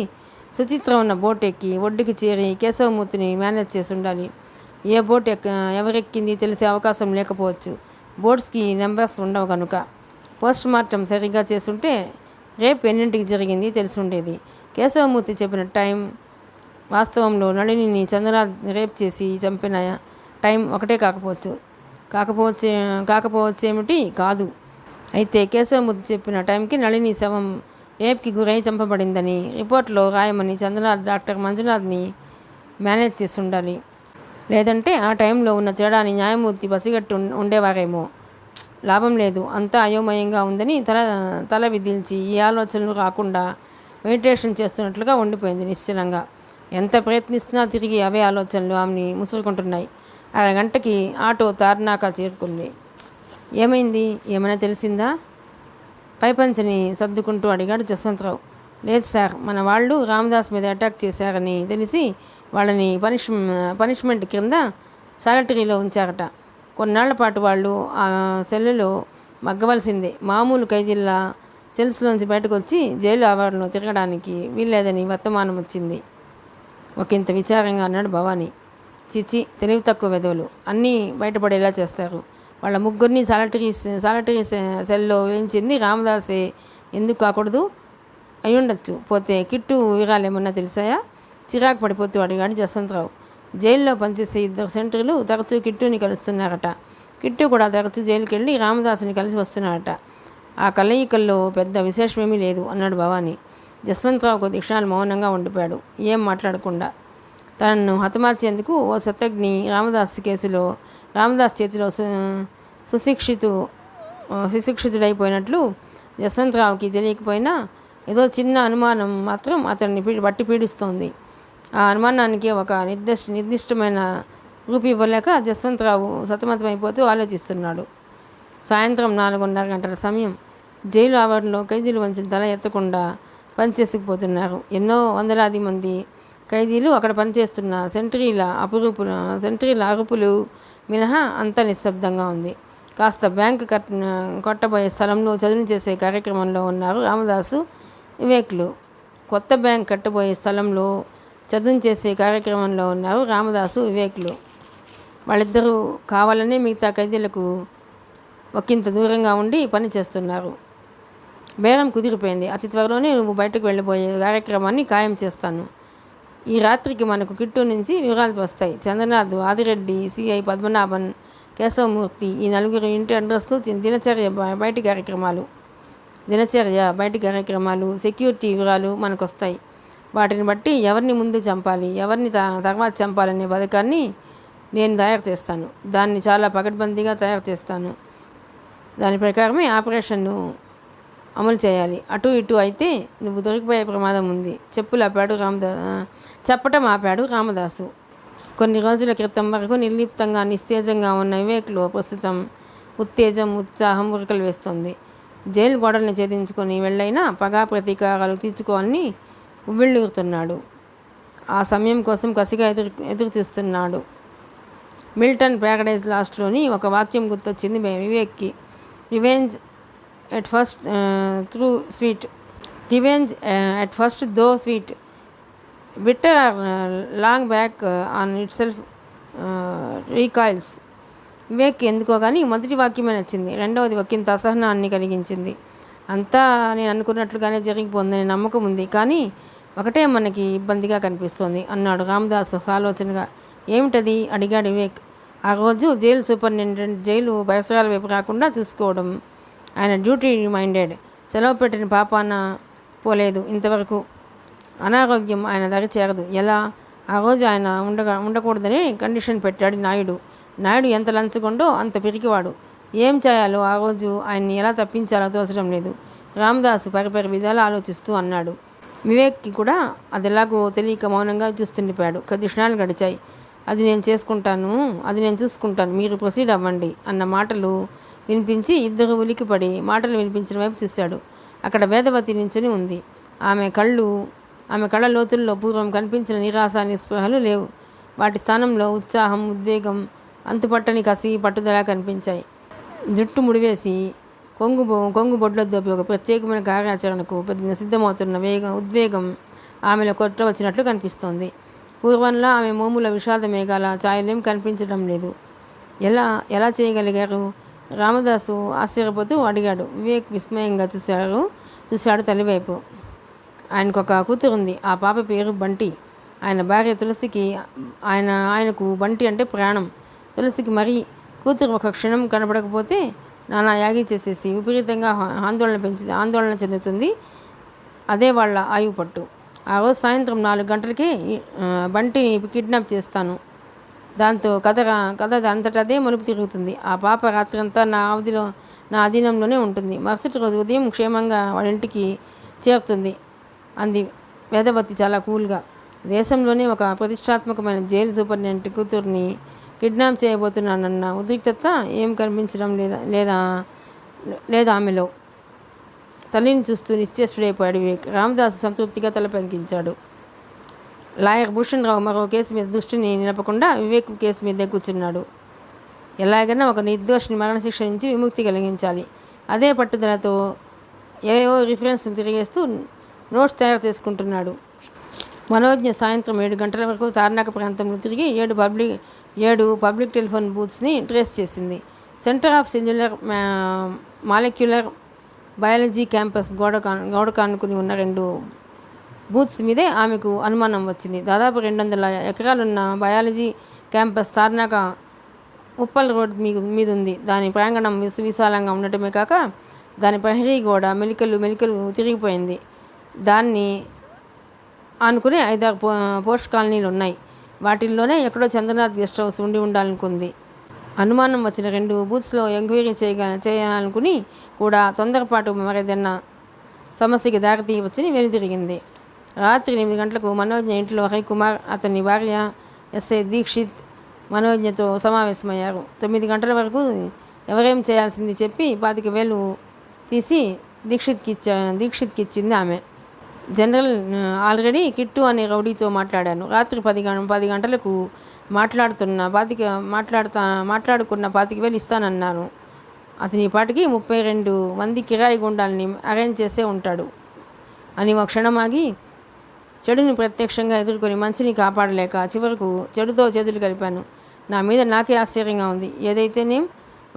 A: సుచిత్ర ఉన్న బోట్ ఎక్కి ఒడ్డుకి చేరి కేశవమూర్తిని మేనేజ్ చేసి ఉండాలి. ఏ బోట్ ఎవరెక్కింది తెలిసే అవకాశం లేకపోవచ్చు, బోట్స్కి నెంబర్స్ ఉండవు కనుక. పోస్ట్ మార్టం సరిగ్గా చేసుంటే రేపు ఎన్నింటికి జరిగింది తెలిసి ఉండేది. కేశవమూర్తి చెప్పిన టైం వాస్తవంలో నళినిని చంద్రనాథ్ రేప్ చేసి చంపిన టైం ఒకటే కాకపోవచ్చేమిటి కాదు. అయితే కేశవమూర్తి చెప్పిన టైంకి నళిని శవం రేప్కి గురై చంపబడిందని రిపోర్ట్లో రాయమని చంద్రనాథ్ డాక్టర్ మంజునాథ్ని మేనేజ్ చేసి ఉండాలి. లేదంటే ఆ టైంలో ఉన్న తేడాని న్యాయమూర్తి పసిగట్టు ఉండేవారేమో. లాభం లేదు, అంతా అయోమయంగా ఉందని తల విదిల్చి ఈ ఆలోచనలు రాకుండా మెడిటేషన్ చేస్తున్నట్లుగా ఉండిపోయింది నిశ్చలంగా. ఎంత ప్రయత్నిస్తున్నా తిరిగి అవే ఆలోచనలు ఆమెని ముసురుకుంటున్నాయి. అరగంటకి ఆటో తార్నాక చేరుకుంది. ఏమైంది, ఏమైనా తెలిసిందా? పైపంచని సర్దుకుంటూ అడిగాడు జస్వంతరావు. లేదు సార్, మన వాళ్ళు రామదాస్ మీద అటాక్ చేశారని తెలిసి వాళ్ళని పనిష్మెంట్ క్రింద సాలటరీలో ఉంచారట. కొన్నాళ్ల పాటు వాళ్ళు ఆ సెల్లులో మగ్గవలసిందే. మామూలు ఖైదీల్లా సెల్స్లోంచి బయటకు వచ్చి జైలు ఆవరణలో తిరగడానికి వీల్లేదని వర్తమానం వచ్చింది. ఒకంత విచారంగా అన్నాడు భవానీ. చిచి, తెలివి తక్కువ వెధవలు అన్నీ బయటపడేలా చేస్తారు. వాళ్ళ ముగ్గురిని సాలటరీ సెల్లో వేయించింది రామదాసే ఎందుకు కాకూడదు? అయ్యుండొచ్చు. పోతే కిట్టు వివరాలేమన్నా తెలిసాయా? చిరాకు పడిపోతూ అడిగాడు జస్వంతరావు. జైల్లో పనిచేసే 2 సెంటర్లు తరచూ కిట్టుని కలుస్తున్నారట. కిట్టు కూడా తరచూ జైలుకి వెళ్ళి రామదాసుని కలిసి వస్తున్నారట. ఆ కలయికల్లో పెద్ద విశేషమేమీ లేదు అన్నాడు భవానీ. జస్వంతరావు కొద్ది క్షణాలు మౌనంగా ఉండిపోయాడు, ఏం మాట్లాడకుండా. తనను హతమార్చేందుకు ఓ శతఘ్ని రామదాస్ కేసులో రామదాస్ చేతిలో సుశిక్షితుడైపోయినట్లు జస్వంతరావుకి తెలియకపోయినా ఏదో చిన్న అనుమానం మాత్రం అతన్ని బట్టి పీడిస్తోంది. ఆ అనుమానానికి ఒక నిర్దిష్టమైన రూపు ఇవ్వలేక జస్వంతరావు సతమతమైపోతూ ఆలోచిస్తున్నాడు. సాయంత్రం 4:30 గంటల సమయం. జైలు ఆవరణలో ఖైదీలు వంచిన తల ఎత్తకుండా పనిచేసుకుపోతున్నారు. ఎన్నో వందలాది మంది ఖైదీలు అక్కడ పనిచేస్తున్న సెంట్రీల అరుపులు మినహా అంతా నిశ్శబ్దంగా ఉంది. కాస్త బ్యాంకు కొట్టబోయే స్థలంలో చదును చేసే కార్యక్రమంలో ఉన్నారు రామదాసు, వివేక్లు. కొత్త బ్యాంక్ కట్టబోయే స్థలంలో చదును చేసే కార్యక్రమంలో ఉన్నారు రామదాసు, వివేక్లు. వాళ్ళిద్దరూ కావాలనే మిగతా ఖైదీలకు ఒకంత దూరంగా ఉండి పని చేస్తున్నారు. బేరం కుదిరిపోయింది. అతి త్వరలోనే నువ్వు బయటకు వెళ్ళిపోయే కార్యక్రమాన్ని ఖాయం చేస్తాను. ఈ రాత్రికి మనకు కిట్టు నుంచి వివరాలు వస్తాయి. చంద్రనాథ్, ఆదిరెడ్డి, సిఐ పద్మనాభన్, కేశవమూర్తి, ఈ 4 ఇంటి అడ్రస్లు, దినచర్య బయటి కార్యక్రమాలు, సెక్యూరిటీ వివరాలు మనకు వస్తాయి. వాటిని బట్టి ఎవరిని ముందు చంపాలి, ఎవరిని తర్వాత చంపాలనే పథకాన్ని నేను తయారు చేస్తాను. దాన్ని చాలా పకడ్బందీగా తయారు చేస్తాను. దాని ప్రకారమే ఆపరేషన్ను అమలు చేయాలి. అటు ఇటు అయితే నువ్వు దొరికిపోయే ప్రమాదం ఉంది. చెప్పటం ఆపాడు రామదాసు. కొన్ని రోజుల క్రితం వరకు నిర్లిప్తంగా నిస్తేజంగా ఉన్న వివేక్లో ప్రస్తుతం ఉత్తేజం, ఉత్సాహం ఉరకలు వేస్తుంది. జైలు గోడల్ని ఛేదించుకొని వెళ్ళైనా పగా ప్రతీకారాలు తీర్చుకోవాలని ఉవ్విళ్ళూరుతున్నాడు. ఆ సమయం కోసం కసిగా ఎదురు చూస్తున్నాడు. మిల్టన్ ప్యారడైజ్ లాస్ట్లోని ఒక వాక్యం గుర్తొచ్చింది వివేక్కి. Revenge at first through sweet, revenge at first though sweet, bitter long back on itself recoils. Vivek ఎందుకో కానీ మొదటి వాక్యమే నచ్చింది. రెండవది ఒకంత అసహనాన్ని కలిగించింది. అంతా నేను అనుకున్నట్లుగానే జరిగిపోతుందని నమ్మకం ఉంది, కానీ ఒకటే మనకి ఇబ్బందిగా కనిపిస్తోంది అన్నాడు రామదాస్ ఆలోచనగా. ఏమిటది అడిగాడు వివేక్. ఆ రోజు జైలు సూపరింటెండెంట్ జైలు పరిసరాల వైపు రాకుండా చూసుకోవడం. ఆయన డ్యూటీ మైండెడ్. సెలవు పెట్టిన పాపాన పోలేదు ఇంతవరకు. అనారోగ్యం ఆయన దరి చేరదు. ఎలా? ఆ రోజు ఆయన ఉండకూడదని కండిషన్ పెట్టాడు నాయుడు. నాయుడు ఎంత లంచగొండో అంత పిరికివాడు. ఏం చేయాలో ఆ రోజు ఆయన్ని ఎలా తప్పించాలో తోచడం లేదు. రామదాసు పరిపరి విధాలు ఆలోచిస్తూ అన్నాడు. వివేక్కి కూడా అది ఎలాగో తెలియక మౌనంగా చూస్తుండిపోయాడు. కొద్ది క్షణాలు గడిచాయి. అది నేను చూసుకుంటాను, మీరు ప్రొసీడ్ అవ్వండి అన్న మాటలు వినిపించి ఇద్దరు ఉలికిపడి మాటలు వినిపించిన వైపు చూశాడు. అక్కడ వేదవతి నించుని ఉంది. ఆమె కళ్ళ లోతుల్లో పూర్వం కనిపించిన నిరాశ నిస్పృహలు లేవు. వాటి స్థానంలో ఉత్సాహం, ఉద్వేగం, అంతుపట్టని కసి, పట్టుదల కనిపించాయి. జుట్టు ముడివేసి కొంగు బొడ్ల దోపి ఒక ప్రత్యేకమైన కార్యాచరణకు సిద్ధమవుతున్న ఉద్వేగం ఆమెలో కొట్ట వచ్చినట్లు కనిపిస్తోంది. పూర్వంలా ఆమె మోముల విషాద మేఘాల ఛాయలేం కనిపించడం లేదు. ఎలా చేయగలిగారు? రామదాసు ఆశ్చర్యపోతూ అడిగాడు. వివేక్ విస్మయంగా చూశాడు తల్లివైపు. ఆయనకు ఒక కూతురుంది. ఆ పాప పేరు బంటి. ఆయన భార్య తులసికి ఆయనకు బంటి అంటే ప్రాణం. తులసికి మరీ కూతురు ఒక క్షణం కనపడకపోతే నానా యాగి చేసేసి విపరీతంగా ఆందోళన చెందుతుంది. అదే వాళ్ళ ఆయువు పట్టు. ఆ రోజు సాయంత్రం 4 గంటలకి బంటిని కిడ్నాప్ చేస్తాను. దాంతో కథ అంతటా అదే మలుపు తిరుగుతుంది. ఆ పాప రాత్రంతా నా అధీనంలోనే ఉంటుంది. మరుసటి రోజు ఉదయం క్షేమంగా వాళ్ళ ఇంటికి చేరుతుంది అంది వేదవతి చాలా కూల్గా. దేశంలోనే ఒక ప్రతిష్టాత్మకమైన జైలు సూపరింటెండెంట్ కూతుర్ని కిడ్నాప్ చేయబోతున్నానన్న ఉద్రిక్తత ఏం కనిపించడం లేదా ఆమెలో. తల్లిని చూస్తూ నిశ్చేష్టుడైపోయాడు వివేక్. రామదాసు సంతృప్తిగా తల పంకించాడు. లాయర్ భూషణ్ రావు మరో కేసు మీద దృష్టిని నిలపకుండా వివేక్ కేసు మీదే కూర్చున్నాడు. ఎలాగైనా ఒక నిర్దోషిని మరణశిక్ష నుంచి విముక్తి కలిగించాలి. అదే పట్టుదలతో ఏవేవో రిఫరెన్స్లు తిరిగేస్తూ నోట్స్ తయారు చేసుకుంటున్నాడు. మనోజ్ఞ సాయంత్రం 7 గంటల వరకు తార్నాక ప్రాంతంలో తిరిగి 7 పబ్లిక్ టెలిఫోన్ బూత్స్ని ట్రేస్ చేసింది. Centre of cellular molecular biology campus గోడ కానుకుని ఉన్న 2 బూత్స్ మీదే ఆమెకు అనుమానం వచ్చింది. దాదాపు 200 ఎకరాలున్న biology campus Tarnaka Uppal road మీద ఉంది. దాని ప్రాంగణం విశాలంగా ఉండటమే కాక దాని ప్రహరీ గోడ మెలికలు తిరిగిపోయింది. దాన్ని ఆనుకునే 5-6 పోస్ట్ కాలనీలు ఉన్నాయి. వాటిల్లోనే ఎక్కడో చంద్రనాథ్ గెస్ట్ హౌస్ ఉండాలనుకుంది. అనుమానం వచ్చిన 2 బూత్స్లో ఎంక్వైరీ చేయాలనుకుని కూడా తొందరపాటు మరేదన్నా సమస్యకి దారితీయవచ్చని వెనుదిరిగింది. రాత్రి 8 గంటలకు మనోజ్ఞ ఇంట్లో హరికుమార్, అతని భార్య ఎస్ఐ దీక్షిత్ మనోజ్ఞతో సమావేశమయ్యారు. 9 గంటల వరకు ఎవరేం చేయాల్సింది చెప్పి 25,000 తీసి దీక్షిత్కి ఇచ్చింది ఆమె. జనరల్, ఆల్రెడీ కిట్టు అనే రౌడీతో మాట్లాడాను. రాత్రి 10 గంటలకు మాట్లాడుకున్న 25,000 ఇస్తానన్నాను. అతని పాటికి 32 మంది కిరాయి గుండాల్ని అరేంజ్ చేసే ఉంటాడు అని ఒక క్షణమాగి, చెడుని ప్రత్యక్షంగా ఎదుర్కొని మంచిని కాపాడలేక చివరకు చెడుతో చేతులు కలిపాను. నా మీద నాకే ఆశ్చర్యంగా ఉంది. ఏదైతేనేం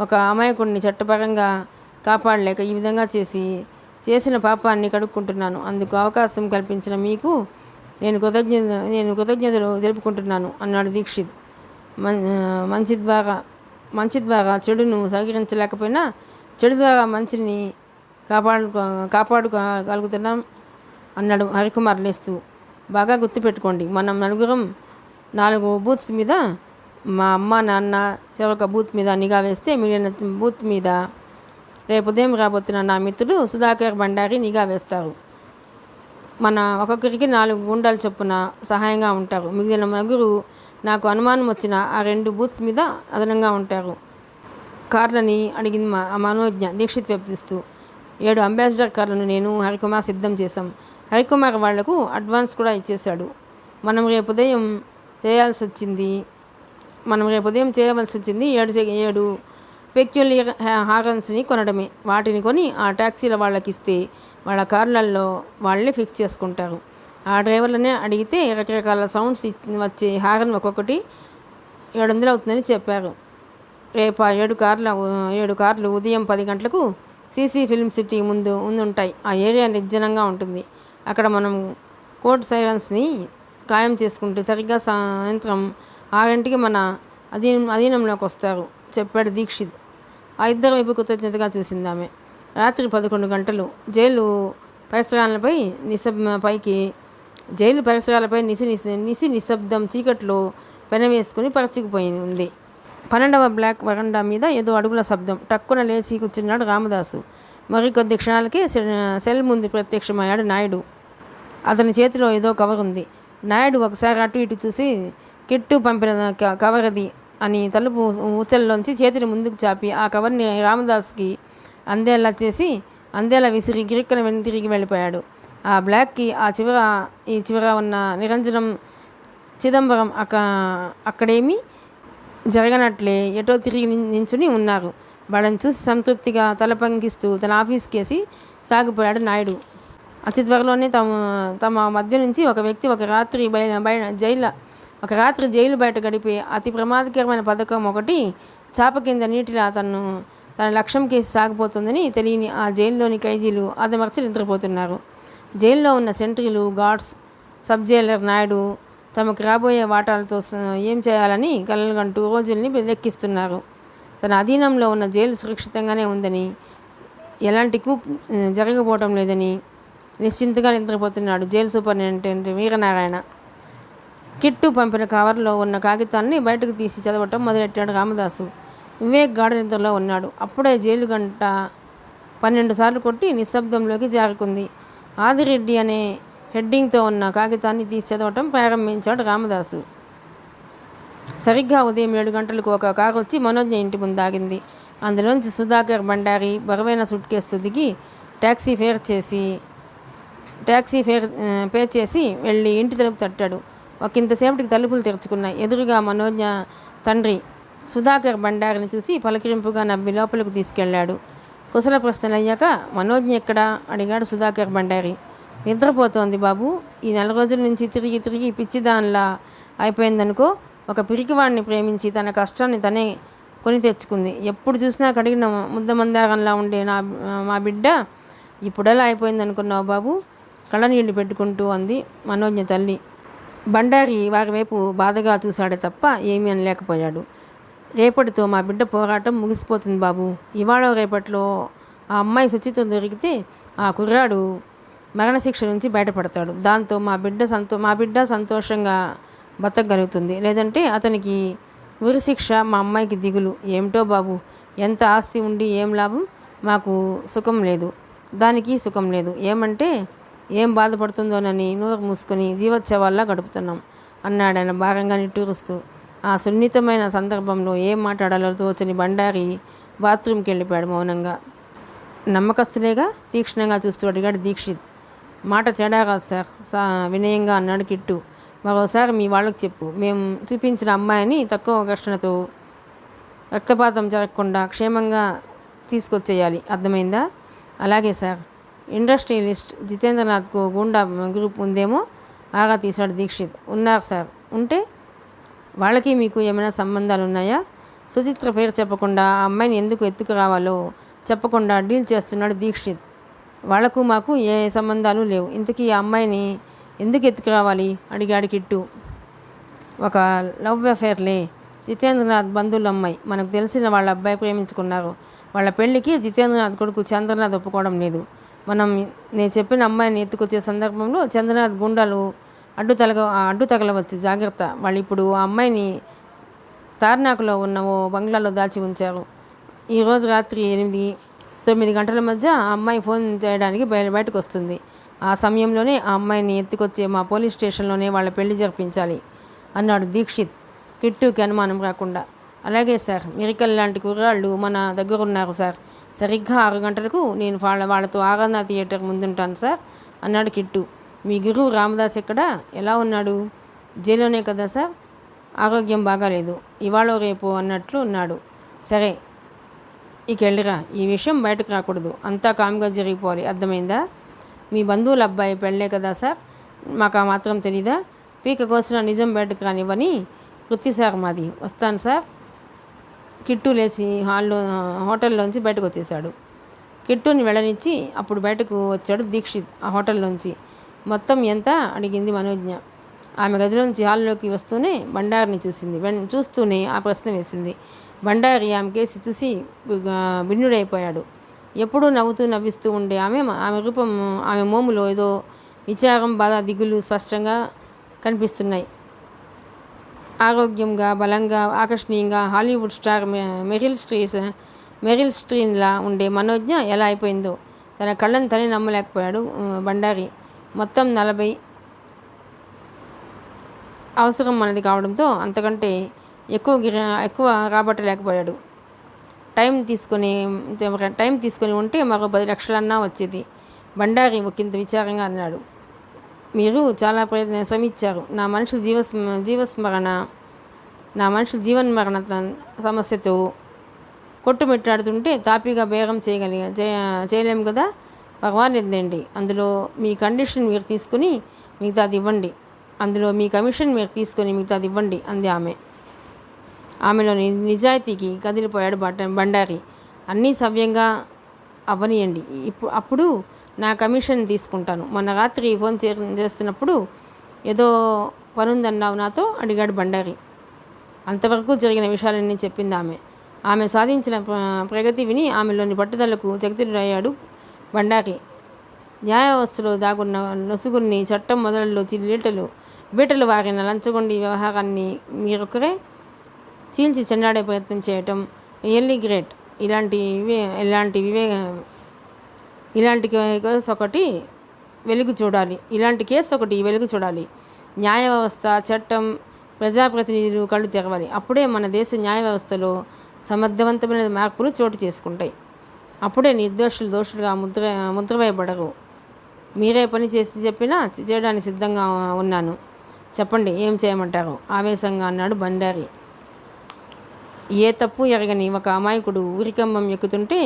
A: ఒక అమాయకుడిని చట్టపరంగా కాపాడలేక ఈ విధంగా చేసిన పాపాన్ని కడుక్కుంటున్నాను. అందుకు అవకాశం కల్పించిన మీకు నేను కృతజ్ఞతలు జరుపుకుంటున్నాను అన్నాడు దీక్షిత్. మంచి ద్వారా చెడును సహకరించలేకపోయినా చెడు ద్వారా మంచిని కాపాడుకోగలుగుతున్నాం అన్నాడు హరికుమార్ లేస్తూ. బాగా గుర్తుపెట్టుకోండి, మనం నలుగురం 4 బూత్స్ మీద, మా అమ్మ నాన్న చెరొక బూత్ మీద నిఘా వేస్తే మిగిలిన బూత్ మీద రేపు ఉదయం రాబోతున్న నా మిత్రుడు సుధాకర్ బండారి నిఘా వేస్తారు. మన ఒక్కొక్కరికి 4 గుండాలు చొప్పున సహాయంగా ఉంటారు. మిగిలిన 9 నాకు అనుమానం వచ్చిన ఆ 2 బూత్స్ మీద అదనంగా ఉంటారు. కార్లని అడిగింది మనోజ్ఞ దీక్షిత్ వైపు చూస్తూ. 7 అంబాసిడర్ కార్లను నేను హరికుమార్ సిద్ధం చేశాం. హరికుమార్ వాళ్లకు అడ్వాన్స్ కూడా ఇచ్చేశాడు. మనం రేపు ఉదయం చేయవలసి వచ్చింది 7 పెక్యులియర్ హారన్స్ని కొనడమే. వాటిని కొని ఆ ట్యాక్సీల వాళ్ళకి ఇస్తే వాళ్ళ కార్లలో వాళ్ళే ఫిక్స్ చేసుకుంటారు. ఆ డ్రైవర్లనే అడిగితే రకరకాల సౌండ్స్ వచ్చే హారన్ ఒక్కొక్కటి 700 అవుతుందని చెప్పారు. రేపు ఆ 7 కార్లు ఉదయం 10 గంటలకు సీసీ ఫిల్మ్ సిటీ ముందు ఉంటాయి. ఆ ఏరియా నిర్జనంగా ఉంటుంది. అక్కడ మనం కోడ్ సైరన్స్ని ఖాయం చేసుకుంటే సరిగ్గా సాయంత్రం 6 మన అధీనంలోకి వస్తారు చెప్పాడు దీక్షిత్. ఆ ఇద్దరు వైపు కృతజ్ఞతగా చూసింది ఆమె. రాత్రి 11 గంటలు. జైలు పరిసరాలపై నిశ్శబ్దం చీకట్లో పెనవేసుకుని పరచుకుపోయింది ఉంది. 12వ బ్లాక్ వరండా మీద ఏదో అడుగుల శబ్దం. టక్కున లేచి కూర్చున్నాడు రామదాసు. మరికొద్ది క్షణాలకే సెల్ ముందు ప్రత్యక్షమయ్యాడు నాయుడు. అతని చేతిలో ఏదో కవర్ ఉంది. నాయుడు ఒకసారి అటు ఇటు చూసి కిట్టు పంపిన కవర్ అది అని తలుపు ఊచల్లోంచి చేతిని ముందుకు చాపి ఆ కవర్ని రామదాస్కి అందేలా విసిరి గిరిక్కన తిరిగి వెళ్ళిపోయాడు. ఆ బ్లాక్కి ఈ చివర ఉన్న నిరంజనం చిదంబరం అక్కడేమీ జరగనట్లే ఎటో తిరిగి నించుని ఉన్నారు. వాళ్ళని చూసి సంతృప్తిగా తల పంకిస్తూ తన ఆఫీస్కేసి సాగిపోయాడు నాయుడు. అతి త్వరలోనే తమ మధ్య నుంచి ఒక వ్యక్తి ఒక రాత్రి జైలు బయట గడిపే అతి ప్రమాదకరమైన పథకం ఒకటి చాప కింద నీటిలా తన లక్ష్యం కేసి సాగిపోతుందని తెలియని ఆ జైల్లోని ఖైదీలు అదమర్చి నిద్రపోతున్నారు. జైల్లో ఉన్న సెంట్రీలు, గార్డ్స్, సబ్ జైలర్ నాయుడు తమకు రాబోయే వాటాలతో ఏం చేయాలని కలలుగంటూ రోజుల్ని లెక్కిస్తున్నారు. తన అధీనంలో ఉన్న జైలు సురక్షితంగానే ఉందని, ఎలాంటి కూప్ జరగబోవటం లేదని నిశ్చింతగా నిద్రపోతున్నాడు జైలు సూపరింటెండెంట్ వీరనారాయణ. కిట్టు పంపిన కవర్లో ఉన్న కాగితాన్ని బయటకు తీసి చదవటం మొదలెట్టాడు రామదాసు. వివేక్ గాఢ నిద్రలో ఉన్నాడు. అప్పుడే జైలు గంట 12 సార్లు కొట్టి నిశ్శబ్దంలోకి జారుకుంది. ఆదిరెడ్డి అనే హెడ్డింగ్తో ఉన్న కాగితాన్ని తీసి చదవటం ప్రారంభించాడు రామదాసు. సరిగ్గా ఉదయం 7 గంటలకు ఒక కారు వచ్చి మనోజ్ఞ ఇంటి ముందు ఆగింది. అందులోంచి సుధాకర్ బండారి బరువైన సూట్ కేసు దిగి ట్యాక్సీ ఫేర్ పే చేసి వెళ్ళి ఇంటి తలుపు తట్టాడు. ఒకంతసేపటికి తలుపులు తెరుచుకున్నాయి. ఎదురుగా మనోజ్ఞ తండ్రి సుధాకర్ బండారిని చూసి పలకరింపుగా నవ్వి లోపలికి తీసుకెళ్లాడు. కుశల ప్రశ్నలు అయ్యాక మనోజ్ఞ ఎక్కడా అడిగాడు సుధాకర్ బండారి. నిద్రపోతోంది బాబు. ఈ 4 రోజుల నుంచి తిరిగి పిచ్చిదానిలా అయిపోయిందనుకో. ఒక పిరికివాడిని ప్రేమించి తన కష్టాన్ని తనే కొని తెచ్చుకుంది. ఎప్పుడు చూసినా కడిగిన ముద్దమందారంలా ఉండే మా బిడ్డ ఇప్పుడెలా అయిపోయిందనుకున్నావు బాబు? కళ్ళనీళ్ళు పెట్టుకుంటూ అంది మనోజ్ఞ తల్లి. బండారి వారి వైపు బాధగా చూశాడే తప్ప ఏమీ అనలేకపోయాడు. రేపటితో మా బిడ్డ పోరాటం ముగిసిపోతుంది బాబు. ఇవాళ రేపట్లో ఆ అమ్మాయి శుచితో దొరికితే ఆ కుర్రాడు మరణశిక్ష నుంచి బయటపడతాడు. దాంతో మా బిడ్డ సంతోషంగా బతకగలుగుతుంది. లేదంటే అతనికి ఉరిశిక్ష, మా అమ్మాయికి దిగులు. ఏమిటో బాబు, ఎంత ఆస్తి ఉండి ఏం లాభం? మాకు సుఖం లేదు, దానికి సుఖం లేదు. ఏమంటే ఏం బాధపడుతుందోనని నోరు మూసుకొని జీవోత్సవాల్లా గడుపుతున్నాం అన్నాడాయన భారంగా నిట్టూరుస్తూ. ఆ సున్నితమైన సందర్భంలో ఏం మాట్లాడాలో తోచని బండారి బాత్రూమ్కి వెళ్ళిపోయాడు మౌనంగా. నమ్మకస్తులేగా? తీక్షణంగా చూస్తూ అడిగాడు దీక్షిత్. మాట తేడా కాదు సార్ వినయంగా అన్నాడు కిట్టు. మరోసారి మీ వాళ్ళకి చెప్పు, మేము చూపించిన అమ్మాయిని తక్కువ ఘర్షణతో రక్తపాతం జరగకుండా క్షేమంగా తీసుకొచ్చేయాలి. అర్థమైందా? అలాగే సార్. ఇండస్ట్రియలిస్ట్ జితేంద్రనాథ్కు గూండా గ్రూప్ ఉందేమో ఆగా తీశాడు దీక్షిత్. ఉన్నారు సార్. ఉంటే వాళ్ళకి మీకు ఏమైనా సంబంధాలు ఉన్నాయా? సుచిత్ర పేరు చెప్పకుండా ఆ అమ్మాయిని ఎందుకు ఎత్తుకురావాలో చెప్పకుండా డీల్ చేస్తున్నాడు దీక్షిత్. వాళ్లకు మాకు ఏ సంబంధాలు లేవు. ఇంతకీ ఆ అమ్మాయిని ఎందుకు ఎత్తుకురావాలి అడిగాడు కిట్టు. ఒక లవ్ అఫేర్లే. జితేంద్రనాథ్ బంధువుల అమ్మాయి. మనకు తెలిసిన వాళ్ళ అబ్బాయి ప్రేమించుకున్నారు. వాళ్ళ పెళ్లికి జితేంద్రనాథ్ కొడుకు చంద్రనాథ్ ఒప్పుకోవడం లేదు. నేను చెప్పిన అమ్మాయిని ఎత్తుకొచ్చే సందర్భంలో చంద్రనాథ్ గుండాలు అడ్డు తగలవచ్చు. జాగ్రత్త. వాళ్ళు ఇప్పుడు ఆ అమ్మాయిని తార్నాకులో ఉన్న ఓ బంగ్లాలో దాచి ఉంచారు. ఈరోజు రాత్రి 8-9 గంటల మధ్య ఆ అమ్మాయి ఫోన్ చేయడానికి బయటకు వస్తుంది. ఆ సమయంలోనే ఆ అమ్మాయిని ఎత్తుకొచ్చే మా పోలీస్ స్టేషన్లోనే వాళ్ళ పెళ్లి జరిపించాలి అన్నాడు దీక్షిత్ కిట్టుకి అనుమానం రాకుండా. అలాగే సార్. మిరికల్ లాంటి కుర్రాళ్ళు మన దగ్గర ఉన్నారు సార్. సరిగ్గా 6 గంటలకు నేను వాళ్ళతో ఆరాధన థియేటర్ ముందుంటాను సార్ అన్నాడు కిట్టు. మీ గురువు రామదాస్ ఎక్కడా? ఎలా ఉన్నాడు? జైల్లోనే కదా సార్. ఆరోగ్యం బాగాలేదు, ఇవాళ రేపు అన్నట్లు ఉన్నాడు. సరే ఇక వెళ్ళిరా, ఈ విషయం బయటకు రాకూడదు, అంతా కామ్గా జరిగిపోవాలి, అర్థమైందా? మీ బంధువుల అబ్బాయి పెళ్ళే కదా సార్, మాకు ఆ మాత్రం తెలీదా? పీక కోసిన నిజం బయటకు రానివ్వని వృత్తి సార్ మాది. వస్తాను సార్. కిట్టు లేచి హోటల్లోంచి బయటకు వచ్చేశాడు. కిట్టుని వెళ్ళనిచ్చి అప్పుడు బయటకు వచ్చాడు దీక్షిత్ ఆ హోటల్లోంచి. మొత్తం ఎంత అడిగింది మనోజ్ఞ. ఆమె గదిలోంచి హాల్లోకి వస్తూనే బండారిని చూస్తూనే ఆ ప్రశ్న వేసింది. బండారి ఆమె కేసి చూసి భిన్నుడైపోయాడు. ఎప్పుడూ నవ్విస్తూ ఉండే ఆమె రూపం, ఆమె మోములో ఏదో విచారం, బాధ, దిగులు స్పష్టంగా కనిపిస్తున్నాయి. ఆరోగ్యంగా, బలంగా, ఆకర్షణీయంగా హాలీవుడ్ స్టార్ మెరిల్ స్ట్రీన్లా ఉండే మనోజ్ఞ ఎలా అయిపోయిందో తన కళ్ళను తనే నమ్మలేకపోయాడు బండారి. మొత్తం 40 అవసరం అన్నది కావడంతో అంతకంటే ఎక్కువ రాబట్టలేకపోయాడు. టైం తీసుకొని ఉంటే మరో 10 లక్షలన్నా వచ్చేది. బండారి ఒకంత విచారంగా అన్నాడు. మీరు చాలా శ్రమించారు. నా మనిషి జీవన్మరణ సమస్యతో కొట్టుమిట్టాడుతుంటే తాపీగా బేరం చేయలేము కదా. పర్వాలేదులేండి, అందులో మీ కండిషన్ మీరు తీసుకుని మిగతాది ఇవ్వండి అంది ఆమె. ఆమెలోని నిజాయితీకి కదిలిపోయాడు బండారి. అన్నీ సవ్యంగా అవ్వనియండి, అప్పుడు నా కమిషన్ తీసుకుంటాను. మొన్న రాత్రి ఫోన్ చేస్తున్నప్పుడు ఏదో పనుందన్నావు నాతో అడిగాడు బండారి. అంతవరకు జరిగిన విషయాలన్నీ చెప్పింది ఆమె. ఆమె సాధించిన ప్రగతి విని ఆమెలోని పట్టుదలకు చకితుడయ్యాడు బండారి. న్యాయ వ్యవస్థలో దాగున్న నొసుగుని చట్టం మొదలలో బీటలు వారిన లంచగొండి వ్యవహారాన్ని మీరొక్కరే చీల్చి చెండాడే ప్రయత్నం చేయటం రియల్లీ గ్రేట్. ఇలాంటి కేసు ఒకటి వెలుగు చూడాలి. న్యాయ వ్యవస్థ, చట్టం, ప్రజాప్రతినిధులు కళ్ళు తెరవాలి. అప్పుడే మన దేశ న్యాయ వ్యవస్థలో సమర్థవంతమైన మార్పులు చోటు చేసుకుంటాయి. అప్పుడే నిర్దోషులు దోషులుగా ముద్రవేయబడరు. మీరే పని చెప్పినా చేయడానికి సిద్ధంగా ఉన్నాను. చెప్పండి, ఏం చేయమంటారు? ఆవేశంగా అన్నాడు బండారి. ఏ తప్పు ఎరగని ఒక అమాయకుడు ఊరికంబం ఎక్కుతుంటే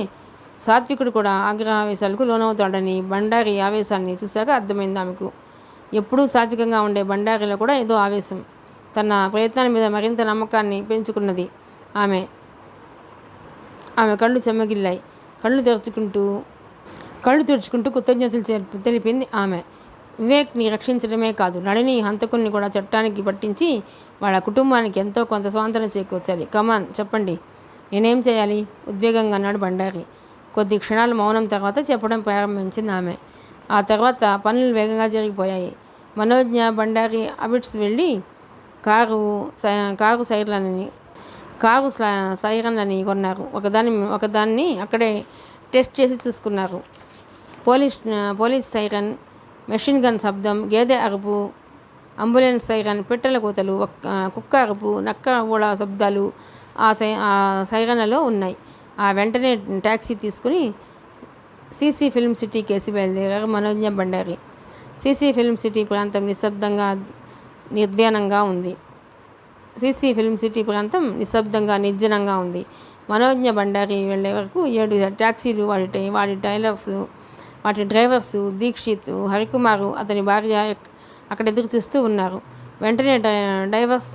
A: సాత్వికుడు కూడా ఆగ్రహావేశాలకు లోనవుతాడని బండారి ఆవేశాన్ని చూశాక అర్థమైంది ఆమెకు. ఎప్పుడూ సాత్వికంగా ఉండే బండారిలో కూడా ఏదో ఆవేశం. తన ప్రయత్నాల మీద మరింత నమ్మకాన్ని పెంచుకున్నది ఆమె. కళ్ళు చెమ్మగిల్లాయి. కళ్ళు తుడుచుకుంటూ కృతజ్ఞతలు తెలిపింది ఆమె. వివేక్ని రక్షించడమే కాదు, నళిని హంతకుల్ని కూడా చట్టానికి పట్టించి వాళ్ళ కుటుంబానికి ఎంతో కొంత స్వాతంత్రం చేకూర్చాలి. కమాన్, చెప్పండి, నేనేం చేయాలి? ఉద్వేగంగా అన్నాడు బండారి. కొద్ది క్షణాల మౌనం తర్వాత చెప్పడం ప్రారంభించింది ఆమె. ఆ తర్వాత పనులు వేగంగా జరిగిపోయాయి. మనోజ్ఞ, బండారి అబిట్స్ వెళ్ళి కారు సైరన్లని కొన్నారు. ఒకదాన్ని అక్కడే టెస్ట్ చేసి చూసుకున్నారు. పోలీస్ సైరన్, మెషిన్ గన్ శబ్దం, గేదె అరుపు, అంబులెన్స్ సైరన్, పిట్టల కూతలు, కుక్క అరుపు, నక్క ఊళ శబ్దాలు ఆ సైరన్లలో ఉన్నాయి. ఆ వెంటనే ట్యాక్సీ తీసుకుని సీసీ ఫిల్మ్ సిటీ కేసి బయలుదేరారు మనోజ్ఞ, బండారి. సీసీ ఫిల్మ్ సిటీ ప్రాంతం నిశ్శబ్దంగా ఉంది. మనోజ్ఞ, బండారి వెళ్లే వరకు 7 ట్యాక్సీలు, వాటి డ్రైవర్సు దీక్షిత్, హరికుమారు, అతని భార్య అక్కడ ఎదురు చూస్తూ ఉన్నారు. వెంటనే డ్రైవర్స్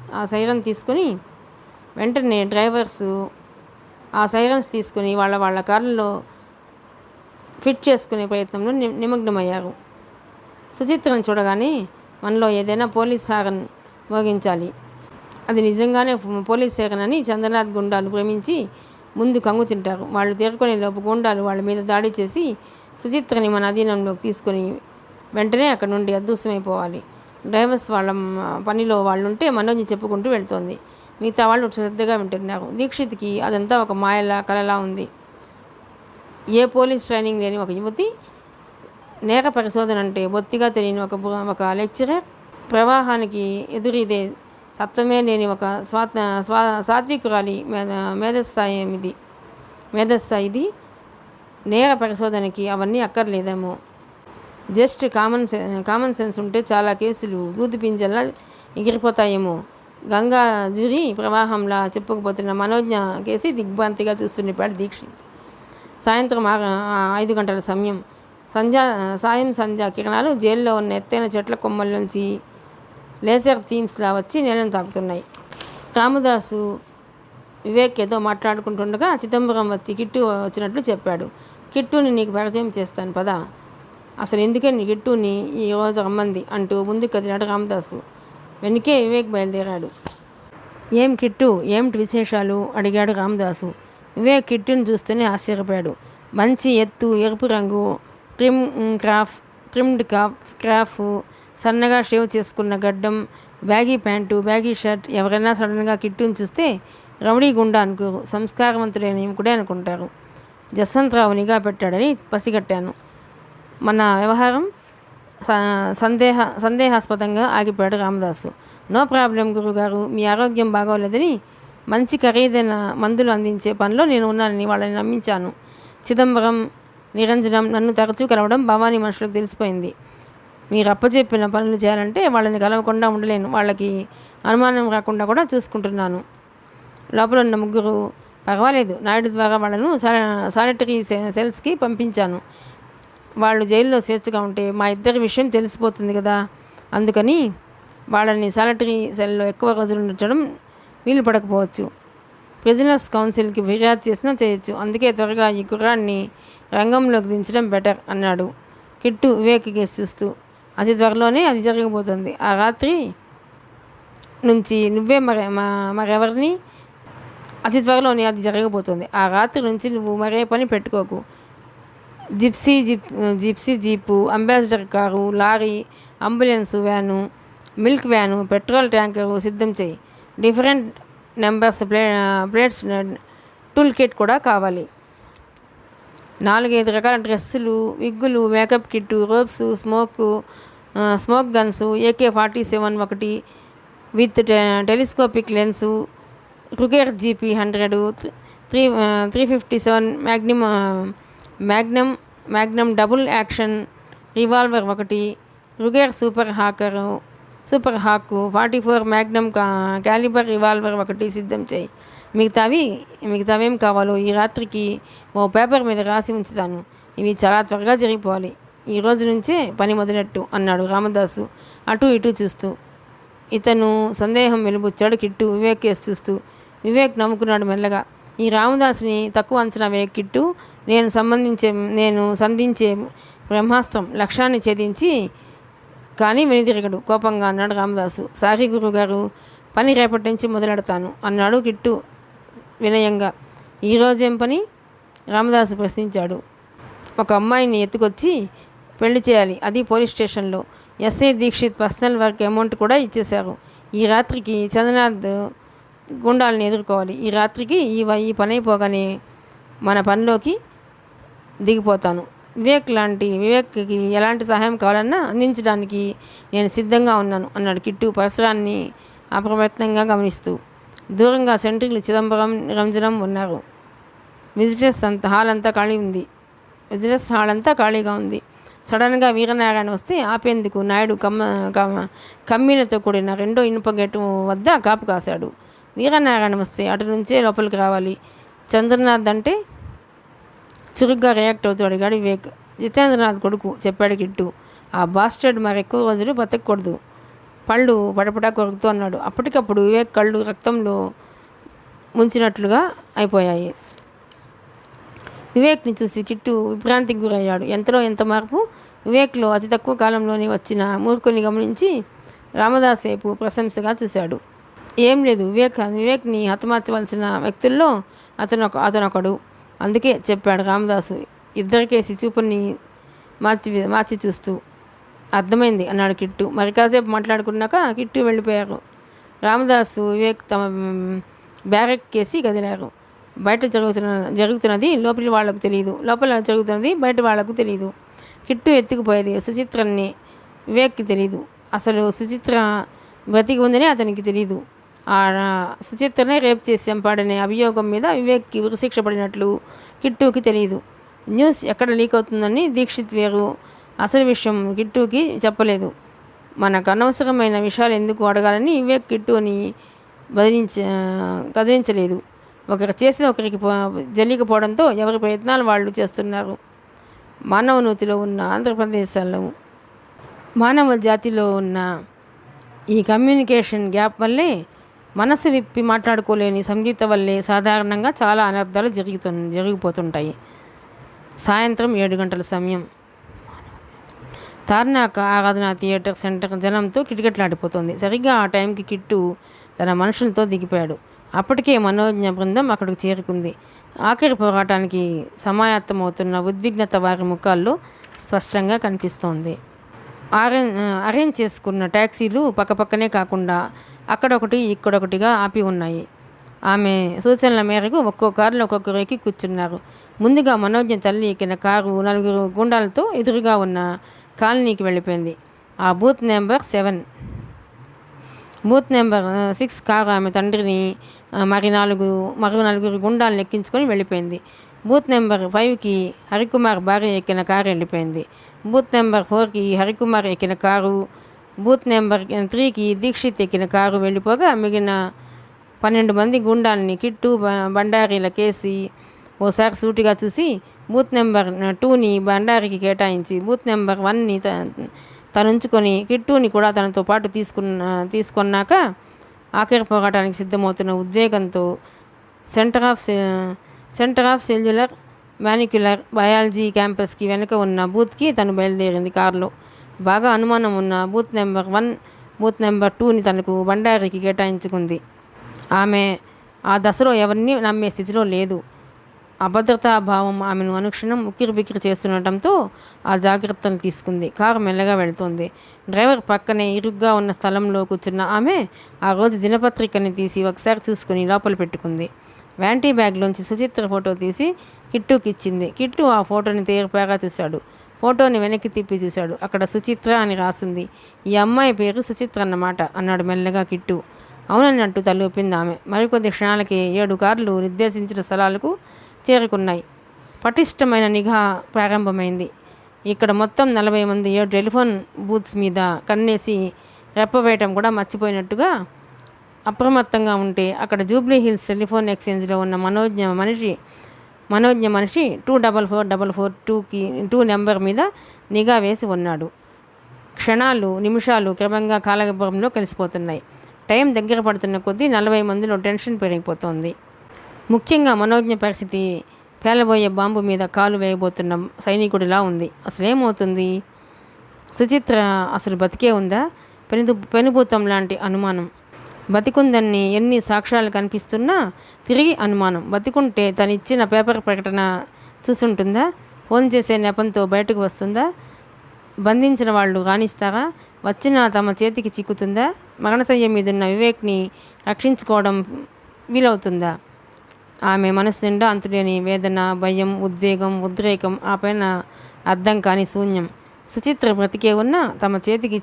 A: ఆ సైరన్స్ తీసుకుని వాళ్ళ కార్లలో ఫిట్ చేసుకునే ప్రయత్నంలో నిమగ్నమయ్యారు. సుచిత్రను చూడగానే మనలో ఏదైనా పోలీస్ హారన్ మోగించాలి. అది నిజంగానే పోలీస్ సైరన్ అని చంద్రనాథ్ గుండాలు ప్రేమించి ముందు కంగు తింటారు. వాళ్ళు తేరుకునే లోపు గుండాలు వాళ్ళ మీద దాడి చేసి సుచిత్రని మన అధీనంలోకి తీసుకొని వెంటనే అక్కడ నుండి అదృశ్యమైపోవాలి. డ్రైవర్స్ వాళ్ళ పనిలో వాళ్ళుంటే మనోజ్ఞ చెప్పుకుంటూ వెళ్తోంది. మిగతా వాళ్ళు శ్రద్ధగా వింటున్నారు. దీక్షిత్కి అదంతా ఒక కలలా ఉంది. ఏ పోలీస్ ట్రైనింగ్ లేని ఒక యువతి, నేర పరిశోధన అంటే బొత్తిగా తెలియని ఒక లెక్చరర్, ప్రవాహానికి ఎదురీదే తత్వమే లేని ఒక సాత్వికురాలి మేధస్సా ఇది. నేర పరిశోధనకి అవన్నీ అక్కర్లేదేమో. జస్ట్ కామన్ సెన్స్ ఉంటే చాలా కేసులు దూది పింజల్లా ఎగిరిపోతాయేమో. గంగాజురి ప్రవాహంలా చెప్పుకుపోతున్న మనోజ్ఞ కేసి దిగ్భ్రాంతిగా చూస్తుండిపోయాడు దీక్షిత్. సాయంత్రం 5 గంటల సమయం. సాయం సంధ్యా కిరణాలు జైల్లో ఉన్న ఎత్తైన చెట్ల కొమ్మల నుంచి లేజర్ థీమ్స్లా వచ్చి నేలను తాకుతున్నాయి. రామదాసు వివేక్ ఏదో మాట్లాడుకుంటుండగా చిదంబరం వచ్చి కిట్టు వచ్చినట్లు చెప్పాడు. కిట్టుని నీకు పరిచయం చేస్తాను పద. అసలు ఎందుకే నీ కిట్టుని ఈరోజు రమ్మంది అంటూ ముందుకు కదిలాడు రామదాసు. వెనుకే వివేక్ బయలుదేరాడు. ఏం కిట్టు, ఏమిటి విశేషాలు అడిగాడు రామదాసు. వివేక్ కిట్టుని చూస్తూనే ఆశ్చర్యపోయాడు. మంచి ఎత్తు, ఎరుపు రంగు, ట్రిమ్డ్ క్రాఫ్, సన్నగా షేవ్ చేసుకున్న గడ్డం, బ్యాగీ ప్యాంటు, బ్యాగీ షర్ట్. ఎవరైనా సడన్గా కిట్టుని చూస్తే రౌడీ గుండా అనుకోరు, సంస్కారవంతుడైన కూడా అనుకుంటారు. జస్వంతరావు నిఘా పెట్టాడని పసిగట్టాను. మన వ్యవహారం సందేహాస్పదంగా ఆగిపోయాడు రామదాసు. నో ప్రాబ్లం గురుగారు, మీ ఆరోగ్యం బాగోలేదని మంచి ఖరీదైన మందులు అందించే పనిలో నేను ఉన్నానని వాళ్ళని నమ్మించాను. చిదంబరం, నిరంజనం నన్ను తరచూ కలవడం భవానీ మనుషులకు తెలిసిపోయింది. మీరు అప్పచెప్పిన పనులు చేయాలంటే వాళ్ళని కలవకుండా ఉండలేను. వాళ్ళకి అనుమానం రాకుండా కూడా చూసుకుంటున్నాను. లోపల ఉన్న ముగ్గురు పర్వాలేదు, నాయుడు ద్వారా వాళ్ళను సానిటరీ సెల్స్కి పంపించాను. వాళ్ళు జైల్లో స్వేచ్ఛగా ఉంటే మా ఇద్దరి విషయం తెలిసిపోతుంది కదా. అందుకని వాళ్ళని సానిటరీ సెల్లో ఎక్కువ రోజులు ఉంచడం వీలు పడకపోవచ్చు. ప్రిజనర్స్ కౌన్సిల్కి ఫిర్యాదు చేసినా చేయొచ్చు. అందుకే త్వరగా ఈ కుర్రాన్ని రంగంలోకి దించడం బెటర్ అన్నాడు కిట్టు వివేక్ కేసు చూస్తూ. అతి త్వరలోనే అది జరగబోతుంది. ఆ రాత్రి నుంచి నువ్వే మరెవరిని అతి త్వరలోనే అది జరగబోతుంది. ఆ రాత్రి నుంచి నువ్వు మరే పని పెట్టుకోకు. Gypsy jeep, Ambassador car, lorry, ambulance van, milk van, petrol tanker సిద్ధం చేయి. Different numbers plates tool kit కూడా కావాలి. 4-5 రకాల డ్రెస్సులు, విగ్గులు, makeup kit, ropes, smoke guns, AK-47 ఒకటి with telescopic lens, Ruger GP100, 357 magnum double action revolver ఒకటి, Ruger super hawk 44 magnum calibre revolver ఒకటి సిద్ధం చేయి. మిగతావేం కావాలో ఈ రాత్రికి ఓ పేపర్ మీద రాసి ఉంచుతాను. ఇవి చాలా త్వరగా జరిగిపోవాలి. ఈ రోజు నుంచే పని మొదలెట్టు అన్నాడు రామదాసు అటు ఇటు చూస్తూ. ఇతను సందేహం వెలుబుచ్చాడు కిట్టు వివేక్ కేసు చూస్తూ. వివేక్ నవ్వుకున్నాడు మెల్లగా. ఈ రామదాసుని తక్కువ అంచనా వేయ కిట్టు. నేను సంధించే బ్రహ్మాస్త్రం లక్ష్యాన్ని ఛేదించి కానీ వెనుదిరగడు కోపంగా అన్నాడు రామదాసు. సారీ గురుగారు, పని రేపటి నుంచి మొదలెడతాను అన్నాడు కిట్టు వినయంగా. ఈరోజేం పని? రామదాసు ప్రశ్నించాడు. ఒక అమ్మాయిని ఎత్తుకొచ్చి పెళ్లి చేయాలి, అది పోలీస్ స్టేషన్లో. SI Dikshit personal work amount కూడా ఇచ్చేశారు. ఈ రాత్రికి చంద్రనాథ్ గుండాలని ఎదుర్కోవాలి. ఈ రాత్రికి ఈ పని అయిపోగానే మన పనిలోకి దిగిపోతాను. వివేక్కి ఎలాంటి సహాయం కావాలన్నా అందించడానికి నేను సిద్ధంగా ఉన్నాను అన్నాడు కిట్టు పరిసరాన్ని అప్రయత్నంగా గమనిస్తూ. దూరంగా సెంట్రీలు చిదంబరం, నిరంజనం ఉన్నారు. విజిటర్స్ హాల్ అంతా ఖాళీగా ఉంది. సడన్గా వీరనారాయణ వస్తే ఆపేందుకు నాయుడు కమ్మీలతో కూడిన రెండో ఇనుప గేటు వద్ద కాపు కాశాడు. వీరనారాయణ వస్తే అటు నుంచే లోపలికి రావాలి. చంద్రనాథ్ అంటే చురుగ్గా రియాక్ట్ అవుతూ అడిగాడు వివేక్. జితేంద్రనాథ్ కొడుకు చెప్పాడు కిట్టు. ఆ బాస్టర్డ్ మరెక్కువ రోజులు బతకూడదు. పళ్ళు పడపడా కొరుకుతూ అన్నాడు. అప్పటికప్పుడు వివేక్ కళ్ళు రక్తంలో ముంచినట్లుగా అయిపోయాయి. వివేక్ని చూసి కిట్టు విభ్రాంతికి గురయ్యాడు. ఎంతలో ఎంత మార్పు! వివేక్లో అతి తక్కువ కాలంలోనే వచ్చిన మూర్ఖుని గమనించి రామదాస్ వైపు ప్రశంసగా చూశాడు. ఏం లేదు, వివేక్ని హతమార్చవలసిన వ్యక్తుల్లో అతనొకడు. అందుకే చెప్పాడు రామదాసు ఇద్దరికేసి చూపుని మార్చి చూస్తూ. అర్థమైంది అన్నాడు కిట్టు. మరి కాసేపు మాట్లాడుకున్నాక కిట్టు వెళ్ళిపోయారు. రామదాసు వివేక్ తమ బ్యారెక్ కేసి కదిలారు. బయట జరుగుతున్నది లోపలి వాళ్లకు తెలియదు, లోపల జరుగుతున్నది బయట వాళ్లకు తెలియదు. కిట్టు ఎత్తుకుపోయేది సుచిత్రని వివేక్కి తెలియదు. అసలు సుచిత్ర బ్రతికి ఉందని అతనికి తెలియదు. ఆ సుచిత్రనే రేప్ చేసి చంపాడనే అభియోగం మీద వివేక్కి ఉరిశిక్ష పడినట్లు కిట్టుకి తెలియదు. న్యూస్ ఎక్కడ లీక్ అవుతుందని దీక్షిత్ వేరు అసలు విషయం కిట్టుకి చెప్పలేదు. మనకు అనవసరమైన విషయాలు ఎందుకు అడగాలని వివేక్ కిట్టుని కదిలించలేదు. ఒకరు చేసిన ఒకరికి జల్లికపోవడంతో ఎవరి ప్రయత్నాలు వాళ్ళు చేస్తున్నారు. మానవనూతిలో ఉన్న ఆంధ్రప్రదేశ్లో మానవ జాతిలో ఉన్న ఈ కమ్యూనికేషన్ గ్యాప్ వల్లే, మనసు విప్పి మాట్లాడుకోలేని సంగీత వల్లే సాధారణంగా చాలా అనర్థాలు జరిగిపోతుంటాయి. సాయంత్రం 7 గంటల సమయం. తార్నాక ఆరాధన థియేటర్ సెంటర్ జనంతో కిటకిటలాడిపోతుంది. సరిగ్గా ఆ టైంకి కిట్టు తన మనుషులతో దిగిపోయాడు. అప్పటికే మనోజ్ఞ బృందం అక్కడికి చేరుకుంది. ఆఖరి పోరాటానికి సమాయత్తమవుతున్న ఉద్విగ్నత వారి ముఖాల్లో స్పష్టంగా కనిపిస్తోంది. అరేంజ్ చేసుకున్న ట్యాక్సీలు పక్కపక్కనే కాకుండా అక్కడొకటి ఇక్కడొకటిగా ఆపి ఉన్నాయి. ఆమె సూచనల మేరకు ఒక్కో కారులో ఒక్కొక్కరు ఎక్కి కూర్చున్నారు. ముందుగా మనోజ్ఞ తల్లి ఎక్కిన కారు 4 గుండాలతో ఎదురుగా ఉన్న కాలనీకి వెళ్ళిపోయింది. ఆ బూత్ నెంబర్ 6 కారు ఆమె తండ్రిని మరో 4 గుండాలను ఎక్కించుకొని వెళ్ళిపోయింది. బూత్ నెంబర్ 5కి హరికుమార్ భార్య ఎక్కిన కారు వెళ్ళిపోయింది. బూత్ నెంబర్ 4కి హరికుమార్ ఎక్కిన కారు, బూత్ నెంబర్ 3కి దీక్షిత్ ఎక్కిన కారు వెళ్ళిపోగా మిగిలిన 12 మంది గుండాలని కిట్టు బండారీలకేసి ఓసారి సూటిగా చూసి బూత్ నెంబర్ 2ని బండారికి కేటాయించి బూత్ నెంబర్ 1ని తనుంచుకొని కిట్టుని కూడా తనతో పాటు తీసుకున్నాక ఆఖరి పోరాటానికి సిద్ధమవుతున్న ఉద్వేగంతో centre of cellular molecular biology క్యాంపస్కి వెనుక ఉన్న బూత్కి తను బయలుదేరింది కారులో. బాగా అనుమానం ఉన్న బూత్ నెంబర్ 1, బూత్ నెంబర్ 2ని తనకు బండారికి కేటాయించుకుంది. ఆమె ఆ దశలో ఎవరిని నమ్మే స్థితిలో లేదు. అభద్రతా భావం ఆమెను అనుక్షణం ఉక్కిరిబిక్కిరి చేస్తుండటంతో ఆ జాగ్రత్తలు తీసుకుంది. కారు మెల్లగా వెళుతోంది. డ్రైవర్ పక్కనే ఇరుగ్గా ఉన్న స్థలంలో కూర్చున్న ఆమె ఆ రోజు దినపత్రికని తీసి ఒకసారి చూసుకుని లోపల పెట్టుకుంది. వ్యాంటీ బ్యాగ్లోంచి సుచిత్ర ఫోటో తీసి కిట్టుకి ఇచ్చింది. కిట్టు ఆ ఫోటోని తేరిపాగా చూశాడు. ఫోటోని వెనక్కి తిప్పి చూశాడు. అక్కడ సుచిత్ర అని రాసింది. ఈ అమ్మాయి పేరు సుచిత్ర అన్నమాట అన్నాడు మెల్లగా కిట్టు. అవునన్నట్టు తలూపింది ఆమె. మరికొద్ది క్షణాలకి 7 కార్లు నిర్దేశించిన స్థలాలకు చేరుకున్నాయి. పటిష్టమైన నిఘా ప్రారంభమైంది. ఇక్కడ మొత్తం 40 మంది 7 టెలిఫోన్ బూత్స్ మీద కన్నేసి రెప్పవేయటం కూడా మర్చిపోయినట్టుగా అప్రమత్తంగా ఉంటే అక్కడ జూబ్లీ హిల్స్ టెలిఫోన్ ఎక్స్చేంజ్లో ఉన్న మనోజ్ఞ మనిషి 24442 నెంబర్ మీద నిఘా వేసి ఉన్నాడు. క్షణాలు, నిమిషాలు క్రమంగా కాలగర్భంలో కలిసిపోతున్నాయి. టైం దగ్గర పడుతున్న కొద్దీ 40 మందిలో టెన్షన్ పెరిగిపోతోంది. ముఖ్యంగా మనోజ్ఞ పరిస్థితి పేలబోయే బాంబు మీద కాలు వేయబోతున్న సైనికుడిలా ఉంది. అసలేమవుతుంది? సుచిత్ర అసలు బతికే ఉందా? పెనుభూతం లాంటి అనుమానం. బతికుందని ఎన్ని సాక్ష్యాలు కనిపిస్తున్నా తిరిగి అనుమానం. బతికుంటే తనిచ్చిన పేపర్ ప్రకటన చూసుంటుందా? ఫోన్ చేసే నెపంతో బయటకు వస్తుందా? బంధించిన వాళ్ళు రాణిస్తారా? వచ్చినా తమ చేతికి చిక్కుతుందా? మరణశయ్య మీదున్న వివేక్ని రక్షించుకోవడం వీలవుతుందా? ఆమె మనసు నిండా అంతులేని వేదన, భయం, ఉద్వేగం, ఉద్రేకం, ఆ పైన అర్థం కాని శూన్యం. సుచిత్ర బ్రతికే ఉన్నా తమ చేతికి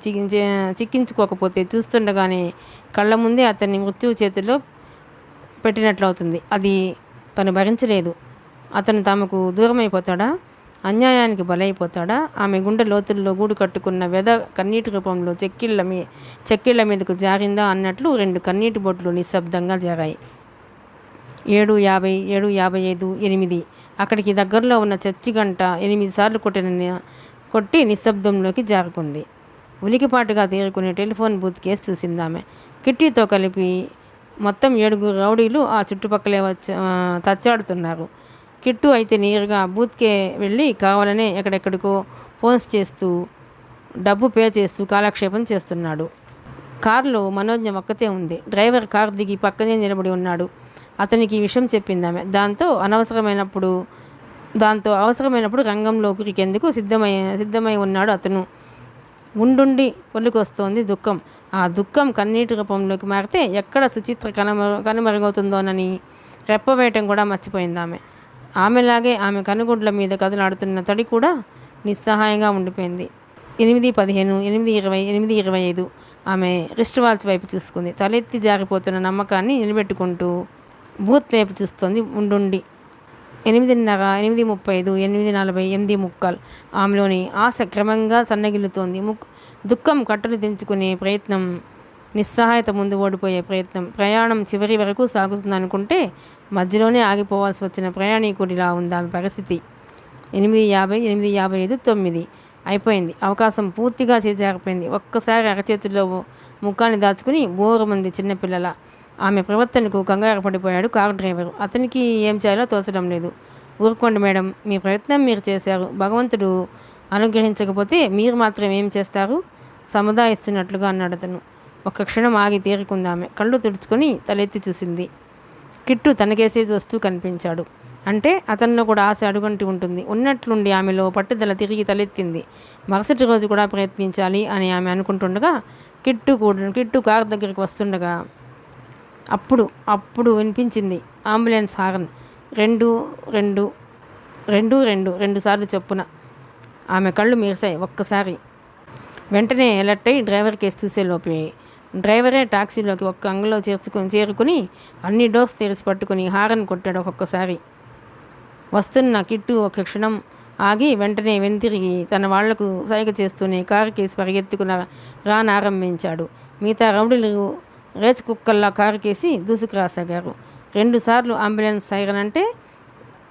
A: చిక్కించుకోకపోతే చూస్తుండగానే కళ్ళ ముందే అతన్ని మృత్యువు చేతిలో పెట్టినట్లవుతుంది. అది తను భరించలేదు. అతను తమకు దూరమైపోతాడా? అన్యాయానికి బలైపోతాడా? ఆమె గుండె లోతుల్లో గూడు కట్టుకున్న వెద కన్నీటి రూపంలో చెక్కిళ్ళ మీదకు జారిందా అన్నట్లు 2 కన్నీటి బొట్లు నిశ్శబ్దంగా జారాయి. 7:50, 7:55, 8. అక్కడికి దగ్గరలో ఉన్న చర్చి గంట 8 సార్లు కొట్టి నిశ్శబ్దంలోకి జారుకుంది. ఉలికిపాటుగా తేరుకునే టెలిఫోన్ బూత్ కేసు చూసిందామె. కిట్టీతో కలిపి మొత్తం 7 రౌడీలు ఆ చుట్టుపక్కలే తచ్చాడుతున్నారు. కిట్టు అయితే నేరుగా బూత్కే వెళ్ళి కావాలనే ఎక్కడెక్కడికో ఫోన్స్ చేస్తూ డబ్బు పే చేస్తూ కాలక్షేపం చేస్తున్నాడు. కారులో మనోజ్ఞ ఒక్కతే ఉంది. డ్రైవర్ కారు దిగి పక్కనే నిలబడి ఉన్నాడు. అతనికి ఈ విషయం చెప్పిందామె. దాంతో అవసరమైనప్పుడు రంగంలో ఉరికేందుకు సిద్ధమై ఉన్నాడు అతను. ఉండుండి పొల్లుకొస్తోంది దుఃఖం. ఆ దుఃఖం కన్నీటి రూపంలోకి మారితే ఎక్కడ సుచిత్ర కనుమరుగవుతుందోనని రెప్పవేయటం కూడా మర్చిపోయిందామె. ఆమెలాగే ఆమె కనుగుడ్ల మీద కదలాడుతున్న తడి కూడా నిస్సహాయంగా ఉండిపోయింది. 8:15, 8:20, 8:25. ఆమె రిస్ట్ వాచ్ వైపు చూసుకుంది. తలెత్తి జారిపోతున్న నమ్మకాన్ని నిలబెట్టుకుంటూ బూత్ వైపు చూస్తోంది ఉండుండి. 8:30, 8:35, 8:40, 8:45. ఆమెలోని ఆశ క్రమంగా సన్నగిల్లుతోంది. దుఃఖం కట్టలు తెంచుకునే ప్రయత్నం, నిస్సహాయత ముందు ఓడిపోయే ప్రయత్నం. ప్రయాణం చివరి వరకు సాగుతుందనుకుంటే మధ్యలోనే ఆగిపోవాల్సి వచ్చిన ప్రయాణికుడిలా ఉంది ఆమె పరిస్థితి. 8:50, 8:55, 9 అయిపోయింది. అవకాశం పూర్తిగా చేజారిపోయింది. ఒక్కసారి అరచేతిలో ముఖాన్ని దాచుకుని బోరుమంది చిన్నపిల్లల. ఆమె ప్రవర్తనకు కంగారు పడిపోయాడు కారు డ్రైవరు. అతనికి ఏం చేయాలో తోచడం లేదు. ఊరుకోండి మేడం, మీ ప్రయత్నం మీరు చేశారు. భగవంతుడు అనుగ్రహించకపోతే మీరు మాత్రం ఏం చేస్తారు? సముదాయిస్తున్నట్లుగా అన్నాడు అతను. ఒక్క క్షణం ఆగి తేరుకుందామె. కళ్ళు తుడుచుకొని తలెత్తి చూసింది. కిట్టు తనకేసే వస్తూ కనిపించాడు. అంటే అతనిలో కూడా ఆశ అడుగంటి ఉంటుంది. ఉన్నట్లుండి ఆమెలో పట్టుదల తిరిగి తలెత్తింది. మరుసటి రోజు కూడా ప్రయత్నించాలి అని ఆమె అనుకుంటుండగా కిట్టు కారు దగ్గరికి వస్తుండగా అప్పుడు వినిపించింది అంబులెన్స్ హారన్. 2 సార్లు చొప్పున. ఆమె కళ్ళు మెరిశాయి ఒక్కసారి. వెంటనే ఎలర్ట్ అయి డ్రైవర్ కేసు చూసేలోపే డ్రైవరే టాక్సీలోకి ఒక్క అంగలో చేరుకుని అన్ని డోర్స్ తెరిచి పట్టుకుని హారన్ కొట్టాడు ఒక్కొక్కసారి. వస్తున్న కిట్టు ఒక క్షణం ఆగి వెంటనే వెనుతిరిగి తన వాళ్లకు సైగ చేస్తూనే కారు కేసి పరిగెత్తుకుని రానారంభించాడు. మిగతా రౌడీలు రేచ్ కుక్కల్లా కారు కేసి దూసుకురాసాగారు. 2 సార్లు అంబులెన్స్ సైరన్ అంటే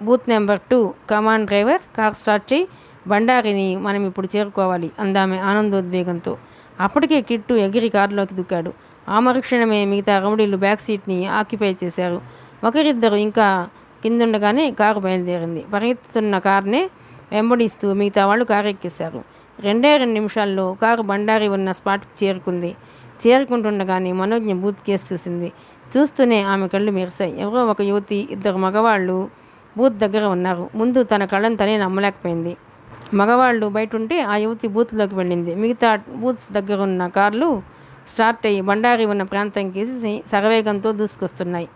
A: booth number 2. Command driver, car start చేయి, బండారిని మనం ఇప్పుడు చేరుకోవాలి అందామె ఆనందోద్వేగంతో. అప్పటికే కిట్టు ఎగిరి కారులోకి దుక్కాడు. ఆ మరుక్షణమే మిగతా రౌడీలు బ్యాక్ సీట్ని ఆక్యుపై చేశారు. ఒకరిద్దరు ఇంకా కిందుండగానే కారు బయలుదేరింది. పరిగెత్తుతున్న కారునే వెంబడిస్తూ మిగతా వాళ్ళు కారు ఎక్కేశారు. 2 నిమిషాల్లో కారు బండారి ఉన్న స్పాట్కి చేరుకుంది. చేరుకుంటుండగానే మనోజ్ఞ బూత్ కేసు చూసింది. చూస్తూనే ఆమె కళ్ళు మెరిశాయి. ఎవరో ఒక యువతి, 2 మగవాళ్ళు బూత్ దగ్గర ఉన్నారు. ముందు తన కళ్ళను తనే నమ్మలేకపోయింది. మగవాళ్ళు బయట ఉంటే ఆ యువతి బూత్లోకి వెళ్ళింది. మిగతా బూత్స్ దగ్గర ఉన్న కార్లు స్టార్ట్ అయ్యి బండారి ఉన్న ప్రాంతం కేసి శరవేగంతో దూసుకొస్తున్నాయి.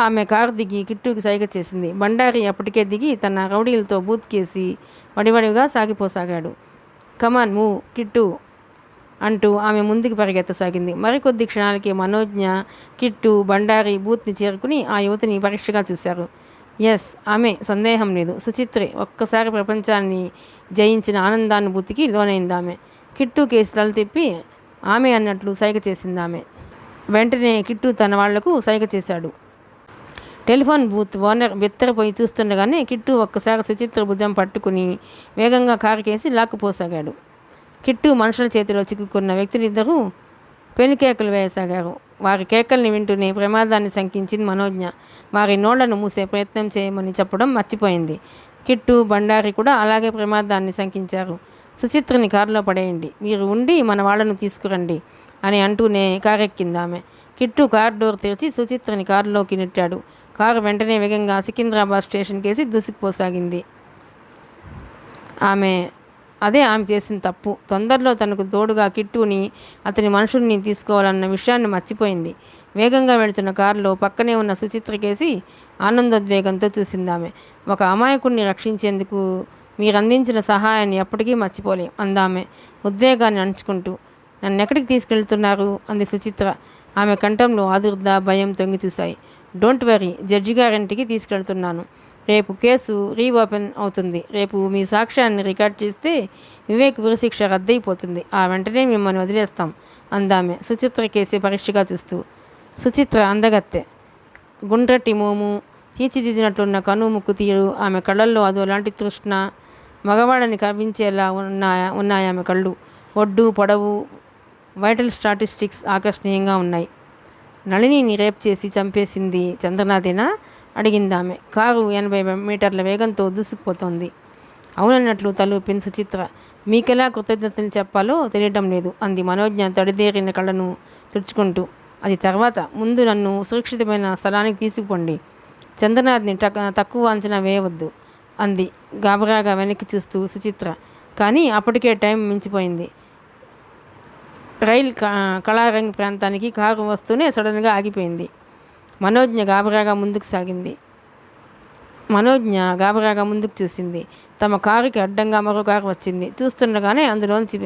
A: ఆమె కారు దిగి కిట్టుకి సైగ చేసింది. బండారి అప్పటికే దిగి తన రౌడీలతో బూత్ కేసి వడివడిగా సాగిపోసాగాడు. కమాన్ మూవ్ కిట్టు అంటూ ఆమె ముందుకు పరిగెత్తసాగింది. మరికొద్ది క్షణాలకి మనోజ్ఞ, కిట్టు, బండారి బూత్ని చేరుకుని ఆ యువతిని పరీక్షగా చూశారు. ఎస్, ఆమె, సందేహం లేదు. సుచిత్రే. ఒక్కసారి ప్రపంచాన్ని జయించిన ఆనందానుభూతికి లోనైందామె. కిట్టు కేసు తల తిప్పి ఆమె అన్నట్లు సైగ చేసిందామె. వెంటనే కిట్టు తన వాళ్లకు సైగ చేశాడు. టెలిఫోన్ బూత్ ఓనర్ బెత్తరపోయి చూస్తుండగానే కిట్టు ఒక్కసారి సుచిత్ర భుజం పట్టుకుని వేగంగా కారు కేసి లాక్కుపోసాగాడు. కిట్టు మనుషుల చేతిలో చిక్కుకున్న వ్యక్తులిద్దరూ పెనుకేకలు వేయసాగారు. వారి కేకల్ని వింటూనే ప్రమాదాన్ని శంకించింది మనోజ్ఞ. వారి నోళ్లను మూసే ప్రయత్నం చేయమని చెప్పడం మర్చిపోయింది. కిట్టు, బండారి కూడా అలాగే ప్రమాదాన్ని శంకించారు. సుచిత్రని కారులో పడేయండి, మీరు ఉండి మన వాళ్లను తీసుకురండి అని అంటూనే కారెక్కిందామె. కిట్టు కారు డోర్ తెరిచి సుచిత్రని కారులోకి నెట్టాడు. కారు వెంటనే వేగంగా సికింద్రాబాద్ స్టేషన్ కేసి దూసుకుపోసాగింది. ఆమె చేసిన తప్పు. తొందరలో తనకు తోడుగా కిట్టుని, అతని మనుషుల్ని తీసుకోవాలన్న విషయాన్ని మర్చిపోయింది. వేగంగా వెళుతున్న కారులో పక్కనే ఉన్న సుచిత్ర కేసి ఆనందోద్వేగంతో చూసిందామె. ఒక అమాయకుడిని రక్షించేందుకు మీరందించిన సహాయాన్ని ఎప్పటికీ మర్చిపోలేం అందామె ఉద్వేగాన్ని అణుచుకుంటూ. నన్నెక్కడికి తీసుకెళ్తున్నారు అంది సుచిత్ర. ఆమె కంఠంలో ఆదుర్ద, భయం తొంగి చూశాయి. డోంట్ వరీ, జడ్జి గారింటికి తీసుకెళ్తున్నాను. రేపు కేసు రీఓపెన్ అవుతుంది. రేపు మీ సాక్ష్యాన్ని రికార్డ్ చేస్తే వివేక్ ఉరిశిక్ష రద్దయిపోతుంది. ఆ వెంటనే మిమ్మల్ని వదిలేస్తాం అందామె సుచిత్ర కేసి పరీక్షగా చూస్తూ. సుచిత్ర అందగత్తె. గుండ్రటి మోము, తీర్చిదిద్దినట్లున్న కను ముక్కు తీరు, ఆమె కళ్ళల్లో అదోలాంటి తృష్ణ. మగవాళ్ళని కవ్వించేలా ఉన్నాయి ఆమె కళ్ళు. ఒడ్డు, పొడవు, వైటల్ స్టాటిస్టిక్స్ ఆకర్షణీయంగా ఉన్నాయి. నళినిని రేప్ చేసి చంపేసింది చంద్రనాథేనా అడిగిందామె. కారు 80 మీటర్ల వేగంతో దూసుకుపోతోంది. అవునన్నట్లు తలూపింది సుచిత్ర. మీకెలా కృతజ్ఞతలు చెప్పాలో తెలియటం లేదు అంది మనోజ్ఞ తడిదేరిన కళ్ళను తుడుచుకుంటూ. అది తర్వాత, ముందు నన్ను సురక్షితమైన స్థలానికి తీసుకుపోండి. చంద్రనాథ్ని తక్కువ అంచనా వేయవద్దు అంది గాబరాగా వెనక్కి చూస్తూ సుచిత్ర. కానీ అప్పటికే టైం మించిపోయింది. రైల్ కళారంగ్ ప్రాంతానికి కారు వస్తూనే సడన్గా ఆగిపోయింది. మనోజ్ఞ గాబరాగా ముందుకు చూసింది. తమ కారుకి అడ్డంగా మరో కారు వచ్చింది. చూస్తుండగానే అందులోంచి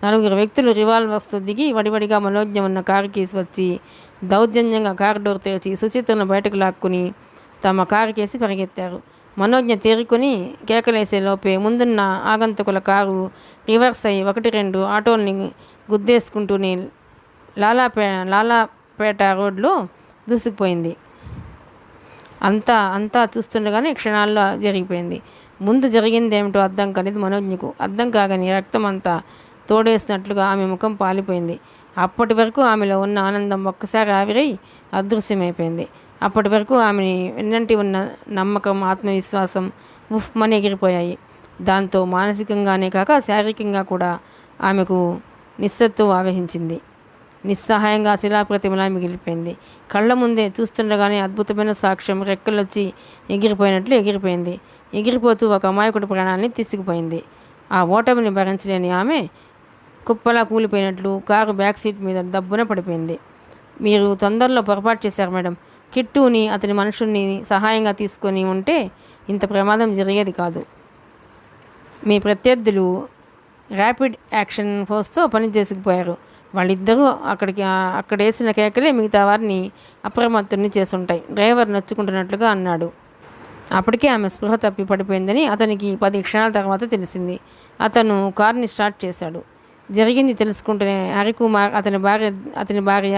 A: 4 వ్యక్తులు రివాల్వర్స్తో దిగి వడివడిగా మనోజ్ఞ ఉన్న కారు కేసి వచ్చి దౌర్జన్యంగా కారు డోర్ తెరిచి సుచిత్రను బయటకు లాక్కుని తమ కారు కేసి పరిగెత్తారు. మనోజ్ఞ తేరుకొని కేకలేసే లోపే ముందున్న ఆగంతుకుల కారు రివర్స్ అయ్యి 1-2 ఆటోల్ని గుద్దేసుకుంటూనే లాలాపేట రోడ్లో దూసుకుపోయింది. అంతా చూస్తుండగానే క్షణాల్లో జరిగిపోయింది. ముందు జరిగిందేమిటో అర్థం కాలేదు మనోజ్ఞకు. అర్థం కాగానే రక్తం అంతా తోడేసినట్లుగా ఆమె ముఖం పాలిపోయింది. అప్పటి వరకు ఆమెలో ఉన్న ఆనందం ఒక్కసారి ఆవిరై అదృశ్యమైపోయింది. అప్పటి వరకు ఆమెని వెన్నంటి ఉన్న నమ్మకం, ఆత్మవిశ్వాసం ఉఫ్మని ఎగిరిపోయాయి. దాంతో మానసికంగానే కాక శారీరకంగా కూడా ఆమెకు నిస్సత్తువ ఆవహించింది. నిస్సహాయంగా శిలాప్రతిమలా మిగిలిపోయింది. కళ్ళ ముందే చూస్తుండగానే అద్భుతమైన సాక్ష్యం రెక్కలొచ్చి ఎగిరిపోయినట్లు ఎగిరిపోయింది. ఎగిరిపోతూ ఒక అమాయకుడి ప్రాణాన్ని తీసుకుపోయింది. ఆ ఓటమిని భరించలేని ఆమె కుప్పలా కూలిపోయినట్లు కారు బ్యాక్ సీట్ మీద దబ్బున పడిపోయింది. మీరు తొందరలో పొరపాటు చేశారు మేడం. కిట్టుని అతని మనుషుల్ని సహాయంగా తీసుకొని ఉంటే ఇంత ప్రమాదం జరిగేది కాదు. మీ ప్రత్యర్థులు ర్యాపిడ్ యాక్షన్ ఫోర్స్తో పని చేసుకుపోయారు. వాళ్ళిద్దరూ అక్కడేసిన కేకలే మిగతా వారిని అప్రమత్తుని చేసుంటాయి. డ్రైవర్ నొచ్చుకుంటున్నట్లుగా అన్నాడు. అప్పటికే ఆమె స్పృహ తప్పి పడిపోయిందని అతనికి 10 క్షణాల తర్వాత తెలిసింది. అతను కారుని స్టార్ట్ చేశాడు. జరిగింది తెలుసుకుంటూనే హరికుమార్, అతని భార్య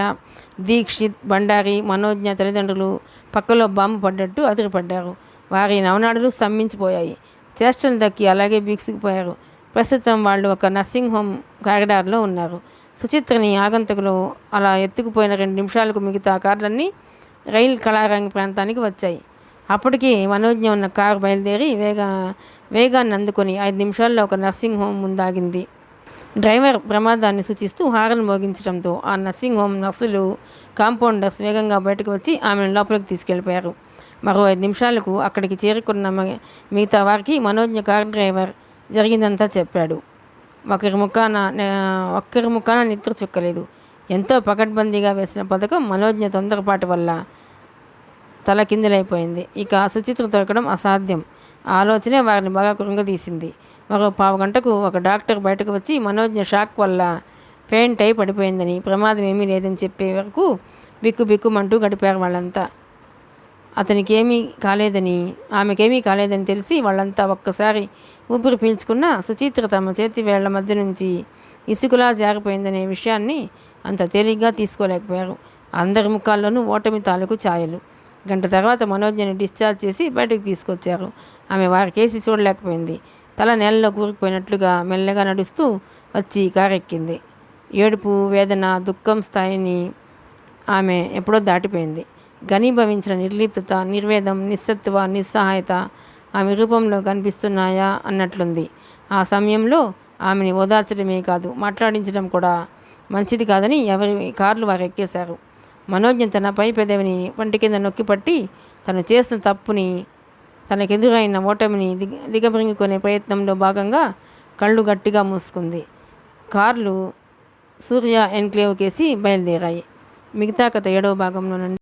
A: దీక్షిత్, బండారి, మనోజ్ఞ తల్లిదండ్రులు పక్కలో బాంబు పడ్డట్టు అదిరిపడ్డారు. వారి నవనాడులు స్తంభించిపోయాయి. చేష్టలు దక్కి అలాగే బీక్సుకుపోయారు. ప్రస్తుతం వాళ్ళు ఒక నర్సింగ్ హోమ్ కారిడార్లో ఉన్నారు. సుచిత్రని ఆగంతకులు అలా ఎత్తుకుపోయిన 2 నిమిషాలకు మిగతా కార్లన్నీ రైల్ కళారంగ ప్రాంతానికి వచ్చాయి. అప్పటికి మనోజ్ఞ ఉన్న కారు బయలుదేరి వేగాన్ని అందుకొని 5 నిమిషాల్లో ఒక నర్సింగ్ హోమ్ ముందాగింది. డ్రైవర్ ప్రమాదాన్ని సూచిస్తూ హారన్ మోగించడంతో ఆ నర్సింగ్ హోమ్ నర్సులు, కాంపౌండర్స్ వేగంగా బయటకు వచ్చి ఆమెను లోపలికి తీసుకెళ్ళిపోయారు. మరో 5 నిమిషాలకు అక్కడికి చేరుకున్న మిగతా వారికి మనోజ్ఞ కారు డ్రైవర్ జరిగిందంతా చెప్పాడు. ఒక్కరి ముఖాన నిద్ర చుక్కలేదు. ఎంతో పకడ్బందీగా వేసిన పథకం మనోజ్ఞ తొందరపాటు వల్ల తలకిందులైపోయింది. ఇక సుచిత్ర దొరకడం అసాధ్యం. ఆలోచనే వారిని బాగా కృంగదీసింది. మరో 15 గంటకు ఒక డాక్టర్ బయటకు వచ్చి మనోజ్ఞ షాక్ వల్ల ఫెయింట్ అయి పడిపోయిందని, ప్రమాదం ఏమీ లేదని చెప్పే వరకు బిక్కుమంటూ గడిపారు వాళ్ళంతా. ఆమెకేమీ కాలేదని తెలిసి వాళ్ళంతా ఒక్కసారి ఊపిరి పీల్చుకున్న సుచిత్ర తమ చేతి వేళ్ల మధ్య నుంచి ఇసుకలా జారిపోయిందనే విషయాన్ని అంత తేలిగ్గా తీసుకోలేకపోయారు. అందరి ముఖాల్లోనూ ఓటమి తాలూకు ఛాయలు. గంట తర్వాత మనోజ్ఞని డిశ్చార్జ్ చేసి బయటకు తీసుకొచ్చారు. ఆమె వారి కేసి చూడలేకపోయింది. తల నేలలో కూరుకుపోయినట్లుగా మెల్లగా నడుస్తూ వచ్చి కారెక్కింది. ఏడుపు, వేదన, దుఃఖం స్థాయిని ఆమె ఎప్పుడో దాటిపోయింది. ఘనీభవించిన నిర్లిప్తత, నిర్వేదం, నిస్సత్తువ, నిస్సహాయత ఆమె రూపంలో కనిపిస్తున్నాయా అన్నట్లుంది. ఆ సమయంలో ఆమెని ఓదార్చడమే కాదు, మాట్లాడించడం కూడా మంచిది కాదని ఎవరి కార్లు వారు ఎక్కేశారు. మనోజ్ఞ తన పై పెదవిని పంటి కింద నొక్కిపట్టి తను చేసిన తప్పుని, తనకెదురైన ఓటమిని దిగబరింగుకునే ప్రయత్నంలో భాగంగా కళ్ళు గట్టిగా మూసుకుంది. కార్లు సూర్య ఎన్క్లేవ్ కేసి బయలుదేరాయి. మిగతా కథ 7వ భాగంలోనండి.